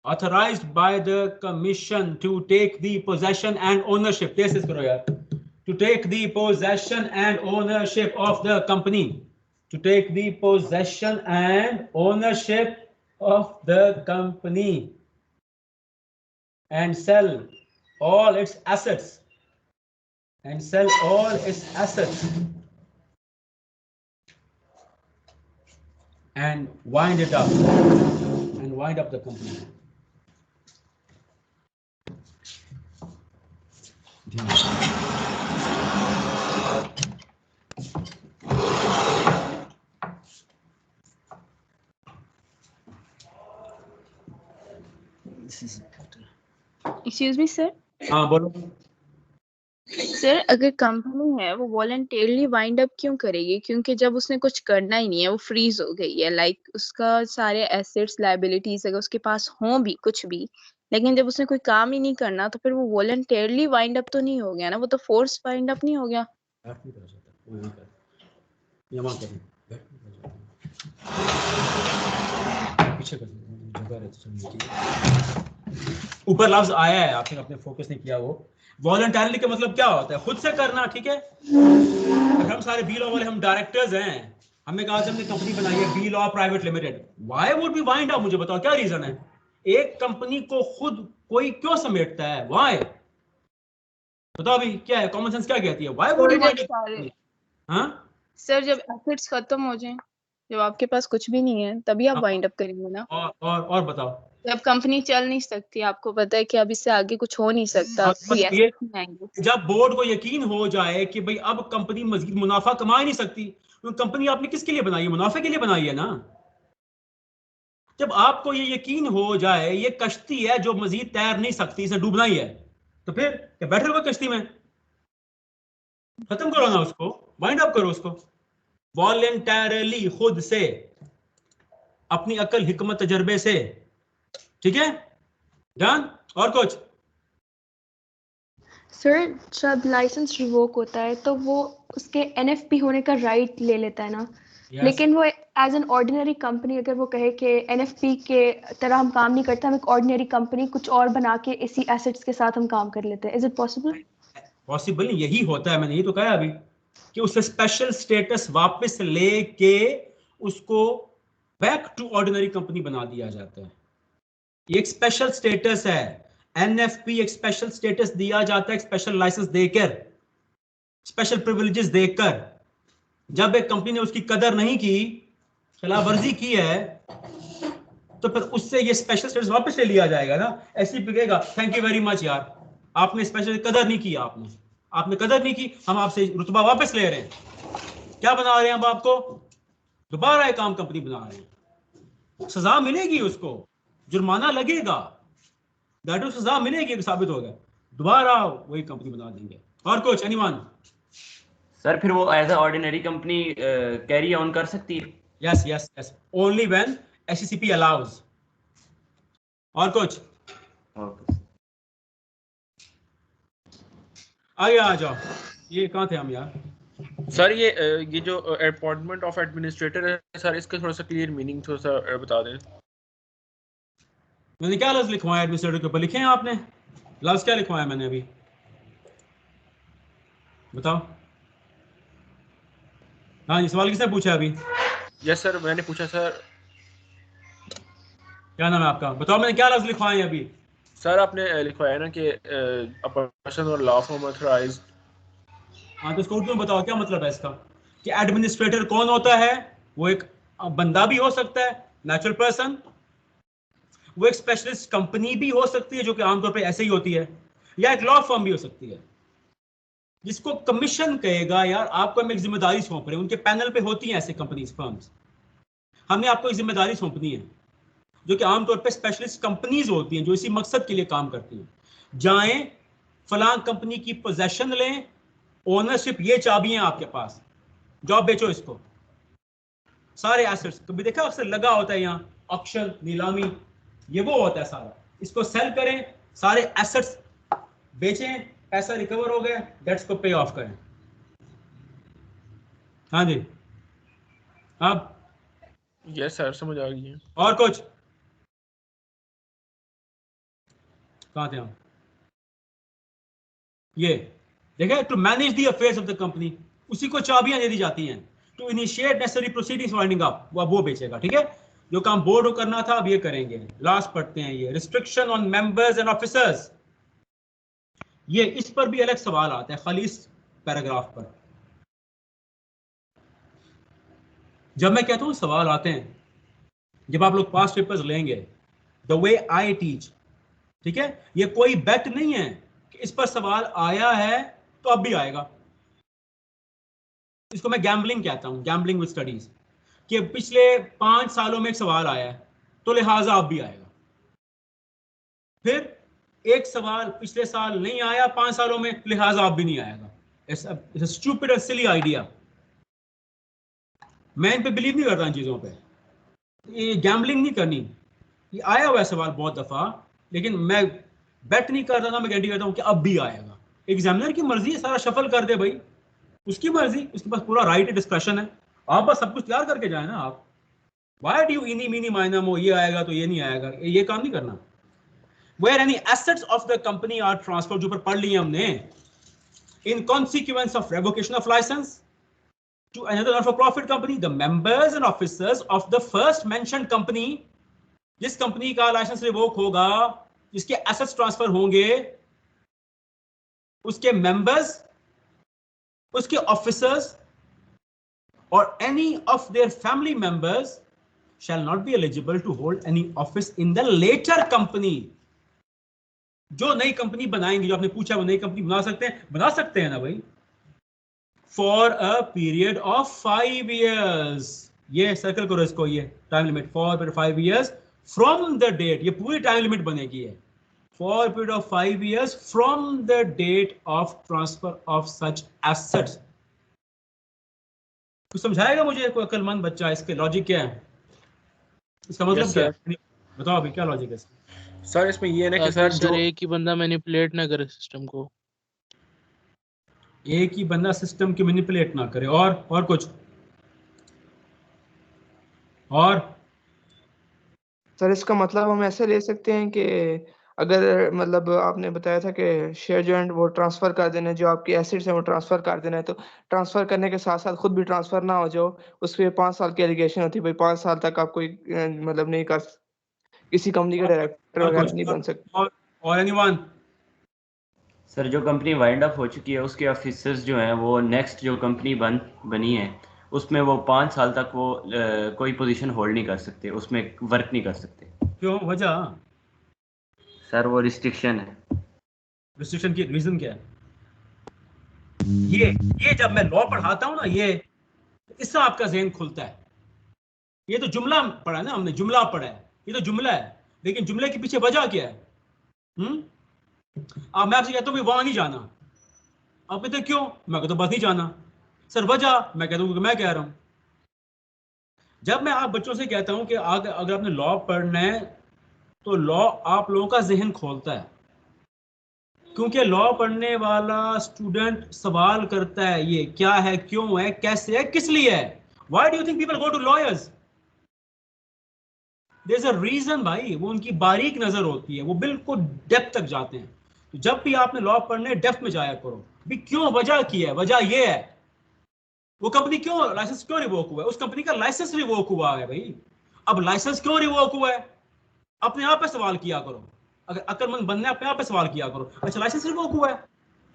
authorized by the commission to take the possession and ownership, this is karo yaar, to take the possession and ownership of the company, to take the possession and ownership of the company and sell all its assets and wind up the company.
Excuse me, sir.
हाँ बोलो।
Sir अगर company है वो voluntarily wind up क्यों करेगी? क्योंकि जब उसने कुछ करना ही नहीं है, वो फ्रीज हो गई है, लाइक उसका सारे एसेट्स लायबिलिटीज अगर उसके पास हों भी कुछ भी, लेकिन जब उसने कोई काम ही नहीं करना तो फिर वो वॉलंटरली वाइंड अप तो नहीं हो गया ना, वो तो फोर्स वाइंड अप नहीं हो गया।
ऊपर लफ्ज आया है, आपने अपने फोकस नहीं किया। वो वॉलंटरली का मतलब क्या होता है? खुद से करना, ठीक है। हम सारे बी लॉ वाले हम डायरेक्टर्स हैं, हमने कहा हमने कंपनी बनाई है B law private limited, why would be wind up? मुझे बताओ क्या रीजन है? एक कंपनी को खुद कोई क्यों समेटता है? व्हाई बताओ अभी क्या है, कॉमन सेंस क्या कहती है? Why would be wind up? हां सर
जब एसेट्स खत्म हो जाएं, जब आपके पास कुछ भी नहीं है तभी आप वाइंड अप करेंगे ना।
और बताओ
अब कंपनी चल नहीं सकती, आपको पता है कि अब इससे आगे कुछ हो नहीं सकता, फ्री
ये
एसेट्स नहीं आएंगे।
जब बोर्ड को यकीन हो जाए कि भाई अब कंपनी मजीद मुनाफा कमा ही नहीं सकती, तो कंपनी आपने किसके लिए बनाई है? मुनाफे के लिए बनाई है ना। जब आपको ये यकीन हो जाए ये कश्ती है जो मजीद तैर नहीं सकती, इसे डूबना ही है, तो फिर क्या बैठे रहोगे कश्ती में? खत्म करो ना उसको, वाइंड अप करो उसको वॉलेंटरली, खुद से, अपनी अकल हिकमत तजर्बे से, ठीक है? डन? और कुछ?
सर जब लाइसेंस रिवोक होता है तो वो उसके एनएफपी होने का राइट ले लेता है ना, लेकिन वो एज एन ऑर्डिनरी कंपनी अगर वो कहे कि एनएफपी के तरह हम काम नहीं करते, हम एक ऑर्डिनरी कंपनी कुछ और बना के इसी एसेट्स के साथ हम काम कर लेते हैं, इज इट पॉसिबल?
पॉसिबल नहीं, यही होता है, मैंने यही तो कहा अभी कि उसे स्पेशल स्टेटस वापस लेके उसको बैक टू ऑर्डिनरी कंपनी बना दिया जाता है। ये एक स्पेशल स्टेटस है, एनएफपी एक स्पेशल स्टेटस दिया जाता है, स्पेशल लाइसेंस देकर, स्पेशल प्रिविलेजेस देकर। जब एक कंपनी ने उसकी कदर नहीं की, खिलाफवर्जी की है, तो फिर उससे ये स्पेशल स्टेटस वापस ले लिया जाएगा ना। ऐसे बिकेगा, थैंक यू वेरी मच यार, आपने स्पेशल कदर नहीं की, आपने कदर नहीं की, हम आपसे रुतबा वापस ले रहे हैं। क्या बना रहे हैं? हम आपको दोबारा एक काम कंपनी बना रहे हैं, सजा मिलेगी, उसको जुर्माना लगेगा, दैट सजा मिलेगी, साबित हो गया, दोबारा वही कंपनी बना देंगे। और कुछ? एनीवन?
सर फिर वो as a ordinary company carry on कर सकती है?
Yes yes yes, only when SCCP allows. और कुछ? आगे आ जाओ, ये कहाँ थे हम यार?
सर ये जो अपॉइंटमेंट ऑफ एडमिनिस्ट्रेटर है सर, इसका थोड़ा सा क्लियर मीनिंग थोड़ा सा बता दें।
मैंने क्या लफ्ज लिखवाया एडमिनिस्ट्रेटर के ऊपर? लिखे हैं आपने लफ्ज? क्या लिखवाया मैंने अभी बताओ? हाँ जी, सवाल किसने पूछा अभी?
यस सर, मैंने पूछा सर।
क्या नाम है आपका? बताओ मैंने क्या लफ्ज लिखवाए अभी?
सर आपने लिखवाया ना कि अ पर्सन और लॉ फॉर्म ऑथराइज्ड।
हाँ, तो इसको उर्दू में बताओ क्या मतलब है इसका, कि एडमिनिस्ट्रेटर कौन होता है? वो एक बंदा भी हो सकता है, नेचुरल पर्सन, वो एक स्पेशलिस्ट कंपनी भी हो सकती है जो कि आमतौर पे ऐसे ही होती है, या एक लॉ फर्म भी हो सकती है जिसको कमीशन कहेगा यार आपको हम एक जिम्मेदारी सौंप रहे हैं। उनके पैनल पे होती हैं ऐसे कंपनीज, फर्म्स, हमने आपको एक जिम्मेदारी सौंपनी है, जो कि आमतौर पे स्पेशलिस्ट कंपनीज होती हैं जो इसी मकसद के लिए काम करती हैं। जाएं फलां कंपनी की पोजेशन लें, ओनरशिप, ये चाबियां आपके पास, जॉब बेचो इसको, सारे एसेट्स, कभी देखा अक्सर लगा होता है यहाँ ऑक्शन, नीलामी, ये वो होता है सारा, इसको सेल करें, सारे एसेट्स बेचें, पैसा रिकवर हो गया, डेट्स को पे ऑफ करें। हाँ जी, अब
यस सर, समझ आ गई है।
और कुछ? कहाँ थे हम? ये देखें, to manage the affairs of the company, उसी को चाबियां दे दी जाती हैं। To initiate necessary proceedings winding up, वो बेचेगा, ठीक है? जो काम बोर्ड को करना था अब ये करेंगे। लास्ट पढ़ते हैं ये, restriction on members and officers. ये इस पर भी अलग सवाल आता है, खाली इस पैराग्राफ पर। जब मैं कहता हूं सवाल आते हैं, जब आप लोग पास पेपर्स लेंगे, द वे आई टीच, ठीक है, ये कोई बेट नहीं है कि इस पर सवाल आया है तो अब भी आएगा। इसको मैं गैम्बलिंग कहता हूं, गैम्बलिंग विद स्टडीज, कि पिछले 5 सालों में एक सवाल आया है तो लिहाजा अब भी आएगा। फिर एक सवाल पिछले साल नहीं आया 5 सालों में, लिहाजा अब भी नहीं आएगा। It's a stupid and silly idea. मैं इन पे बिलीव नहीं करता इन चीजों पे। ये गैम्बलिंग नहीं करनी। ये आया हुआ है सवाल बहुत दफा, लेकिन मैं बेट नहीं करता ना, मैं गारंटी करता हूं कि अब भी आएगा। एग्जामिनर की मर्जी है, सारा शफल कर दे भाई, उसकी मर्जी, उसके पास पूरा राइट डिस्कशन है। आप बस सब कुछ तैयार करके जाए ना। आप व्हाई डू इनी मीनी माइना मो, ये आएगा तो ये नहीं आएगा, ये काम नहीं करना। Where any assets of the company are transferred, जो पर पढ़ लिए हमने, in consequence of revocation of license to another not-for-profit company, the members and officers of the first mentioned company, जिस कंपनी का लाइसेंस रिवोक होगा, जिसके एसेट्स ट्रांसफर होंगे, उसके मेंबर्स, उसके ऑफिसर्स और any of their family members shall not be eligible to hold any office in the later company. जो नई कंपनी बनाएंगे, जो आपने पूछा वो नई कंपनी बना सकते हैं ना भाई, for a period of 5 years. ये सर्कल करो इसको, ये time limit for 5 years from the date, ये पूरी टाइम लिमिट बनेगी है, for a period of 5 years from the date of transfer of such assets. कुछ समझाएगा मुझे कोई अक्लमंद बच्चा, इसके लॉजिक क्या है, इसका मतलब क्या है? बताओ अभी क्या लॉजिक है
सर? इसमें ये है ना कि सर
एक ही बंदा मैनिपुलेट ना करे सिस्टम को,
एक ही बंदा सिस्टम की मैनिपुलेट ना करे, और कुछ, और
सर इसका मतलब हम ऐसे ले सकते हैं कि अगर मतलब आपने बताया था कि शेयर जो है वो ट्रांसफर कर देना है, जो आपकी एसेट्स हैं वो ट्रांसफर कर देना है, तो ट्रांसफर करने के साथ साथ खुद भी ट्रांसफर ना हो जाओ, उस पर 5 साल की एलिगेशन होती है भाई, 5 साल तक आप कोई मतलब नहीं कर, किसी कंपनी का डायरेक्टर वगैरह नहीं बन सकते।
और एनीवन?
सर जो कंपनी वाइंड अप हो चुकी है उसके ऑफिसर्स जो हैं वो नेक्स्ट जो कंपनी बनी है उसमें वो 5 साल तक वो कोई पोजीशन होल्ड नहीं कर सकते, उसमें वर्क नहीं कर सकते।
क्यों, वजह?
सर वो रिस्ट्रिक्शन है।
रिस्ट्रिक्शन की रीजन क्या है? ये जब मैं लॉ पढ़ाता हूं ना, ये इससे आपका जहन खुलता है। ये तो जुमला पढ़ा है ना हमने, जुमला पढ़ा है, ये तो जुमला है, लेकिन जुमले के पीछे वजह क्या है? अब मैं आपसे कहता हूँ वहां नहीं जाना, आप कहते क्यों, मैं कहता हूँ बस नहीं जाना। सर वजह? मैं कहता हूँ कि मैं कह रहा हूं। जब मैं आप बच्चों से कहता हूं कि अगर आपने लॉ पढ़ना है तो लॉ आप लोगों का जहन खोलता है, क्योंकि लॉ पढ़ने वाला स्टूडेंट सवाल करता है ये क्या है, क्यों है, कैसे है, किस लिए है। Why do you think people go to lawyers? There is a reason भाई, वो उनकी बारीक नजर होती है, वो बिल्कुल डेप्थ तक जाते हैं। तो जब भी आपने लॉ पढ़ने डेप्थ में जाया करो भी, क्यों, वजह की है, वजह ये है वो कंपनी क्यों, लाइसेंस क्यों रिवोक हुआ है, उस कंपनी का लाइसेंस रिवोक हुआ है भाई। अब लाइसेंस क्यों रिवोक हुआ है, अपने आप पे सवाल किया करो, अगर अक्लमंद बनने अपने आप पे सवाल किया करो। अच्छा लाइसेंस रिवोक हुआ है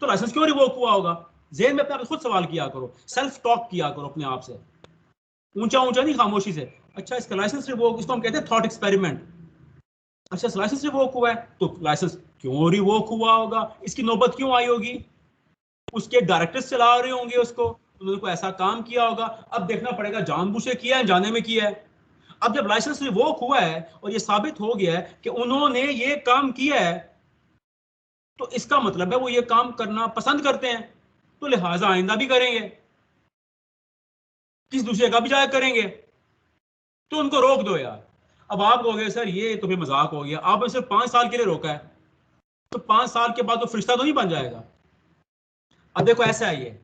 तो लाइसेंस क्यों रिवोक हुआ होगा, ज़हन में अपने आप खुद सवाल किया करो, सेल्फ टॉक किया करो अपने आप से, ऊंचा ऊंचा नहीं, खामोशी से। अच्छा इसका लाइसेंस रिवोक, इसको हम कहते हैं थॉट एक्सपेरिमेंट। अच्छा लाइसेंस रिवोक हुआ है तो लाइसेंस क्यों रिवोक हुआ होगा, इसकी नौबत क्यों आई होगी, उसके डायरेक्टर्स चला रहे होंगे उसको, उन्होंने कोई ऐसा काम किया होगा। अब देखना पड़ेगा जानबूझ के किया है, जाने में किया है। अब जब लाइसेंस रिवोक हुआ है और ये साबित हो गया है कि उन्होंने ये काम किया है, तो इसका मतलब है वो ये काम करना पसंद करते हैं, तो लिहाजा आइंदा भी करेंगे, किस दूसरे का भी जाया करेंगे, तो उनको रोक दो यार। अब आप कहोगे सर ये तो फिर मजाक हो गया, आपने सिर्फ 5 साल के लिए रोका है, तो 5 साल के बाद तो फरिश्ता तो नहीं बन जाएगा। अब देखो ऐसा है, ये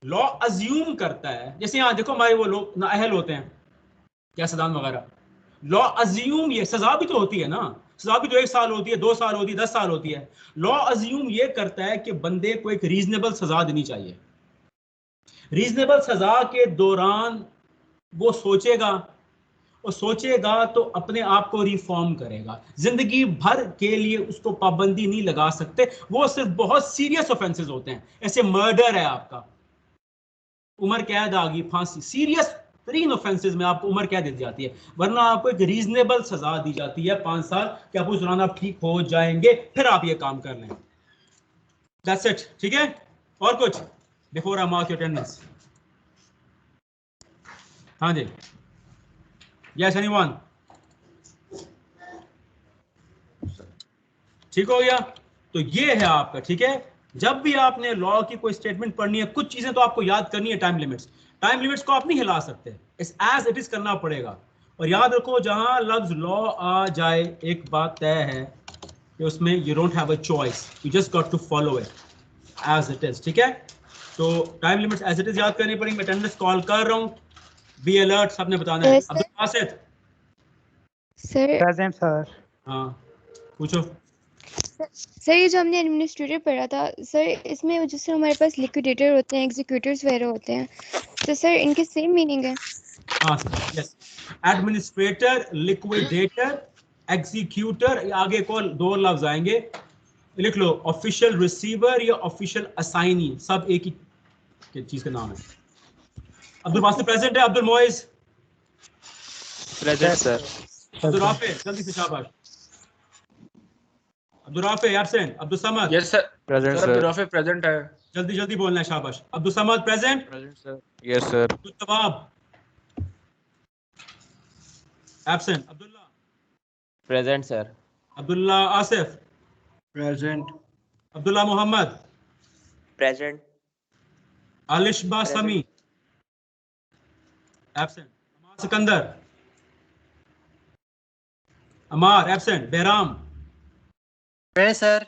लॉ अज्यूम करता है, जैसे यहाँ देखो हमारे वो लोग नाअहल होते हैं क्या, सदान वगैरह, लॉ अज्यूम, ये सजा भी तो होती है ना, सजा भी तो 1 साल होती है, 2 साल होती है, 10 साल होती है। लॉ अज्यूम ये करता है कि बंदे को एक रीजनेबल सजा देनी चाहिए, रीजनेबल सजा के दौरान वो सोचेगा, और सोचेगा तो अपने आप को रिफॉर्म करेगा। जिंदगी भर के लिए उसको पाबंदी नहीं लगा सकते, वो सिर्फ बहुत सीरियस ऑफेंसेस होते हैं, ऐसे मर्डर है आपका, उम्र कैद आ गई, फांसी, सीरियस 3 ऑफेंसेस में आपको उम्र कैद दी जाती है, वरना आपको एक रीजनेबल सजा दी जाती है 5 साल कि आप उस दौरान आप ठीक हो जाएंगे, फिर आप ये काम कर लें। दैट्स इट, ठीक है। और कुछ before I mark your attendance? हाँ जी, यस एनीवन? ठीक हो गया? तो ये है आपका, ठीक है। जब भी आपने लॉ की कोई स्टेटमेंट पढ़नी है, कुछ चीजें तो आपको याद करनी है। टाइम लिमिट्स को आप नहीं हिला सकते, इस एज इट इज करना पड़ेगा। और याद रखो जहां लफ्ज लॉ आ जाए, एक बात तय है कि उसमें you don't have a choice, you just got to follow it as it is, ठीक है। तो time limits as it is याद करनी पड़ेगी। मैं अटेंडेंस कॉल कर रहा हूं, बी अलर्ट, सबने बताना है। Abdul Basit
sir.
Present sir.
हाँ पूछो
सर। ये जो हमने एडमिनिस्ट्रेटर पढ़ा था सर, इसमें जिससे हमारे पास लिक्विडेटर होते हैं, एग्जीक्यूटर्स वगैरह होते हैं, तो सर इनके सेम मीनिंग है?
हाँ यस, एडमिनिस्ट्रेटर, लिक्विडेटर, एग्जीक्यूटर, आगे को 2 लफ्ज आएंगे, लिख लो, ऑफिशियल रिसीवर या ऑफिशियल असाइनी, सब एक ही चीज का नाम है। अब्दुल बासित प्रेजेंट है, अब्दुल मोइज
प्रेजेंट सर।
अब्दुल राफे जल्दी से शाबाश। Abdul Rafe absent. Abdul Samad
yes sir.
Present
sir Abdul
sir.
Rafe present है।
जल्दी जल्दी बोलना है शाबाश। Abdul Samad present.
Present sir. Yes sir.
Abdul Tawab absent. Abdullah
present sir.
Abdullah Asif
present.
Abdullah Mohammad
present.
Alishba Sami absent. Amar Sikandar Amar absent. behram
present sir.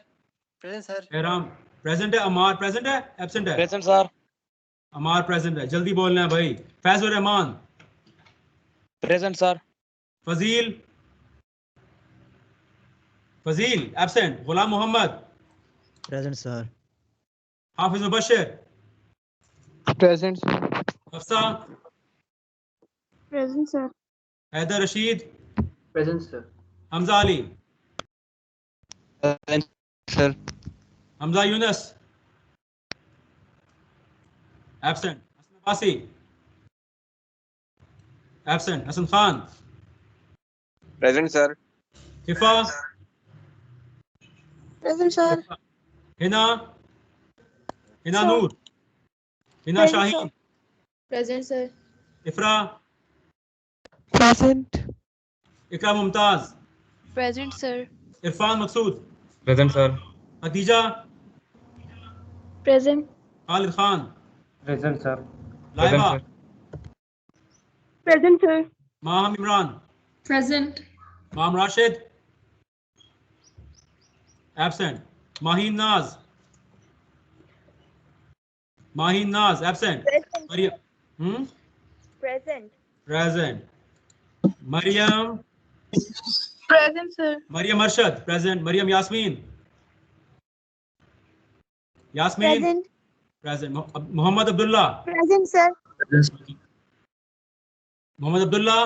Present sir.
behram present है। अमार प्रेजेंट है एब्सेंट है।
Present sir.
अमार प्रेजेंट है। जल्दी बोलना है भाई। Faizur Rehman
present sir.
Fazil Fazil absent. Ghulam Mohammad
present sir.
Hafiz Mubashir
present sir.
Hafsa
present sir.
Haider Rashid
present sir.
Hamza Ali
present sir.
Hamza Younus absent. Hassan Abbasi absent. Hassan Khan
present sir.
Hifa
present sir.
Hina Hina
sir.
Noor Hina
present
Shaheen
present sir.
Ifra
present.
Iqra Mumtaz
present sir.
Irfan Maqsood
present sir.
Khadija
present.
Khalid Khan
present sir.
Laiba
present sir.
Maham Imran
present.
Mam Rashid absent. Maheen Naz absent. Maryam
present.
Present. Maryam
present sir.
Maryam Arshad present. Maryam Yasmeen
present.
Present. Mohammad Abdullah
present sir.
Mohammad Abdullah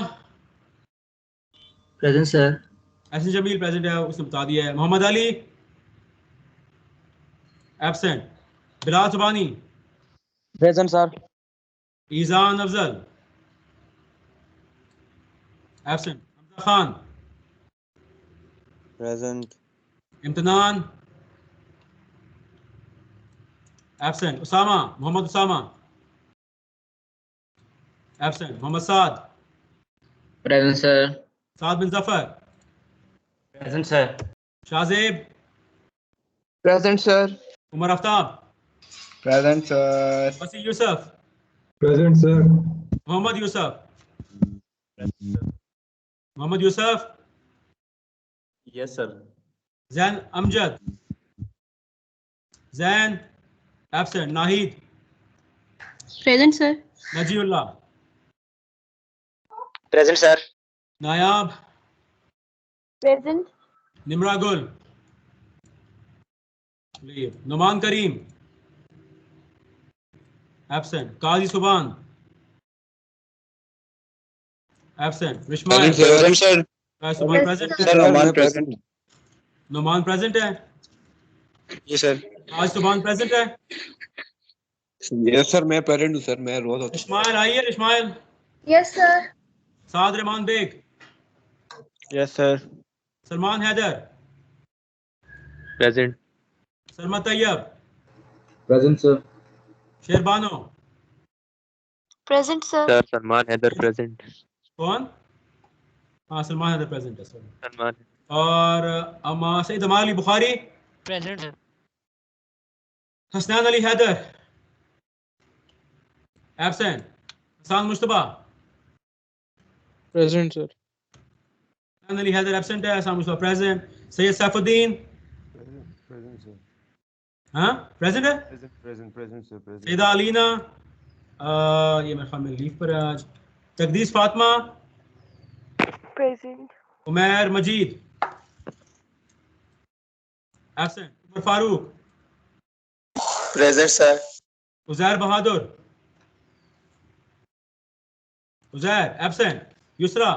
present sir.
Ehsan Jameel present है, उसने बता दिया है। Mohammad Ali absent. Bilal Subhani
present sir.
Eizan Afzal absent. Hamza Khan
present.
Imtinan absent. Usama Mohammad Usama absent. Mohammad Saad
present sir.
Saad बिन Zafar
present sir.
Shahzeb
present sir.
Umar Aftab
present sir.
Wasi Yousuf
present sir.
Mohammad Yousuf
yes sir.
Zain Amjad Zain absent. Nahid
present sir.
Najeebullah
present sir.
Nayab
present.
Nimra Gul Noman Karim absent. Qazi Subhan absent. Rishmail
present sir.
Qazi Subhan present है।
Sir Aman present.
Noman present है।
जी sir.
Qazi Subhan present है।
Yes sir मैं present हूँ sir, मैं रोज होता हूँ।
इस्माइल आई है। Ismail
yes sir.
Saad Rehman Baig
yes sir.
Salman Haider
present.
Salma Tayyab
present sir.
Sherbano
present sir.
Sir Salman Haider present.
कौन? हाँ सलमान हैदर प्रेजेंट है सर।
सलमान।
और सईद अमाल अली बुखारी
प्रेजेंट है।
Hasnain Ali Haider absent. Hassan Mushtaba
present sir.
Hasnain Ali Haider absent है। Hassan Mushtaba present. Syed Saifuddin
present sir.
हाँ प्रेजेंट है।
Present sir. Present.
Saida Alina ये मेरे ख्याल में लीव पर है आज। Taqdees Fatima
present.
Umair Majeed absent. Umar Farooq
present sir.
Uzair Bahadur Uzair absent. Yusra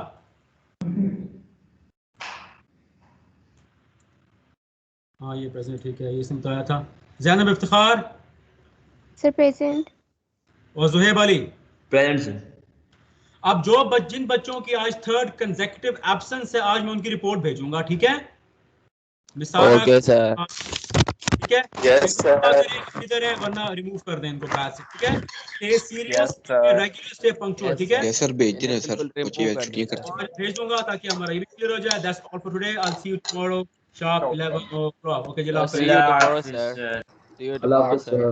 हाँ ये प्रेजेंट ठीक है, ये इसने बताया था। Zainab Iftikhar
sir present.
और जुहेब अली
प्रेजेंट सर।
अब जो जिन बच्चों की आज 3rd कंसेक्यूटिव एब्सेंस है, आज मैं उनकी रिपोर्ट भेजूंगा, ठीक है?
Okay sir.
ठीक है?
Yes sir.
इधर है, वरना रिमूव कर दें इनको क्लास से, ठीक है? Stay serious, regular, stay punctual, ठीक है?
यस सर, भेज देना सर, बच्चे छुट्टियां कर
आज भेज दूंगा ताकि हमारा ये भी क्लियर हो जाए। That's all for today, I will see you tomorrow sharp 11 o'clock. Okay जी,
See you tomorrow, sir. See you tomorrow, sir.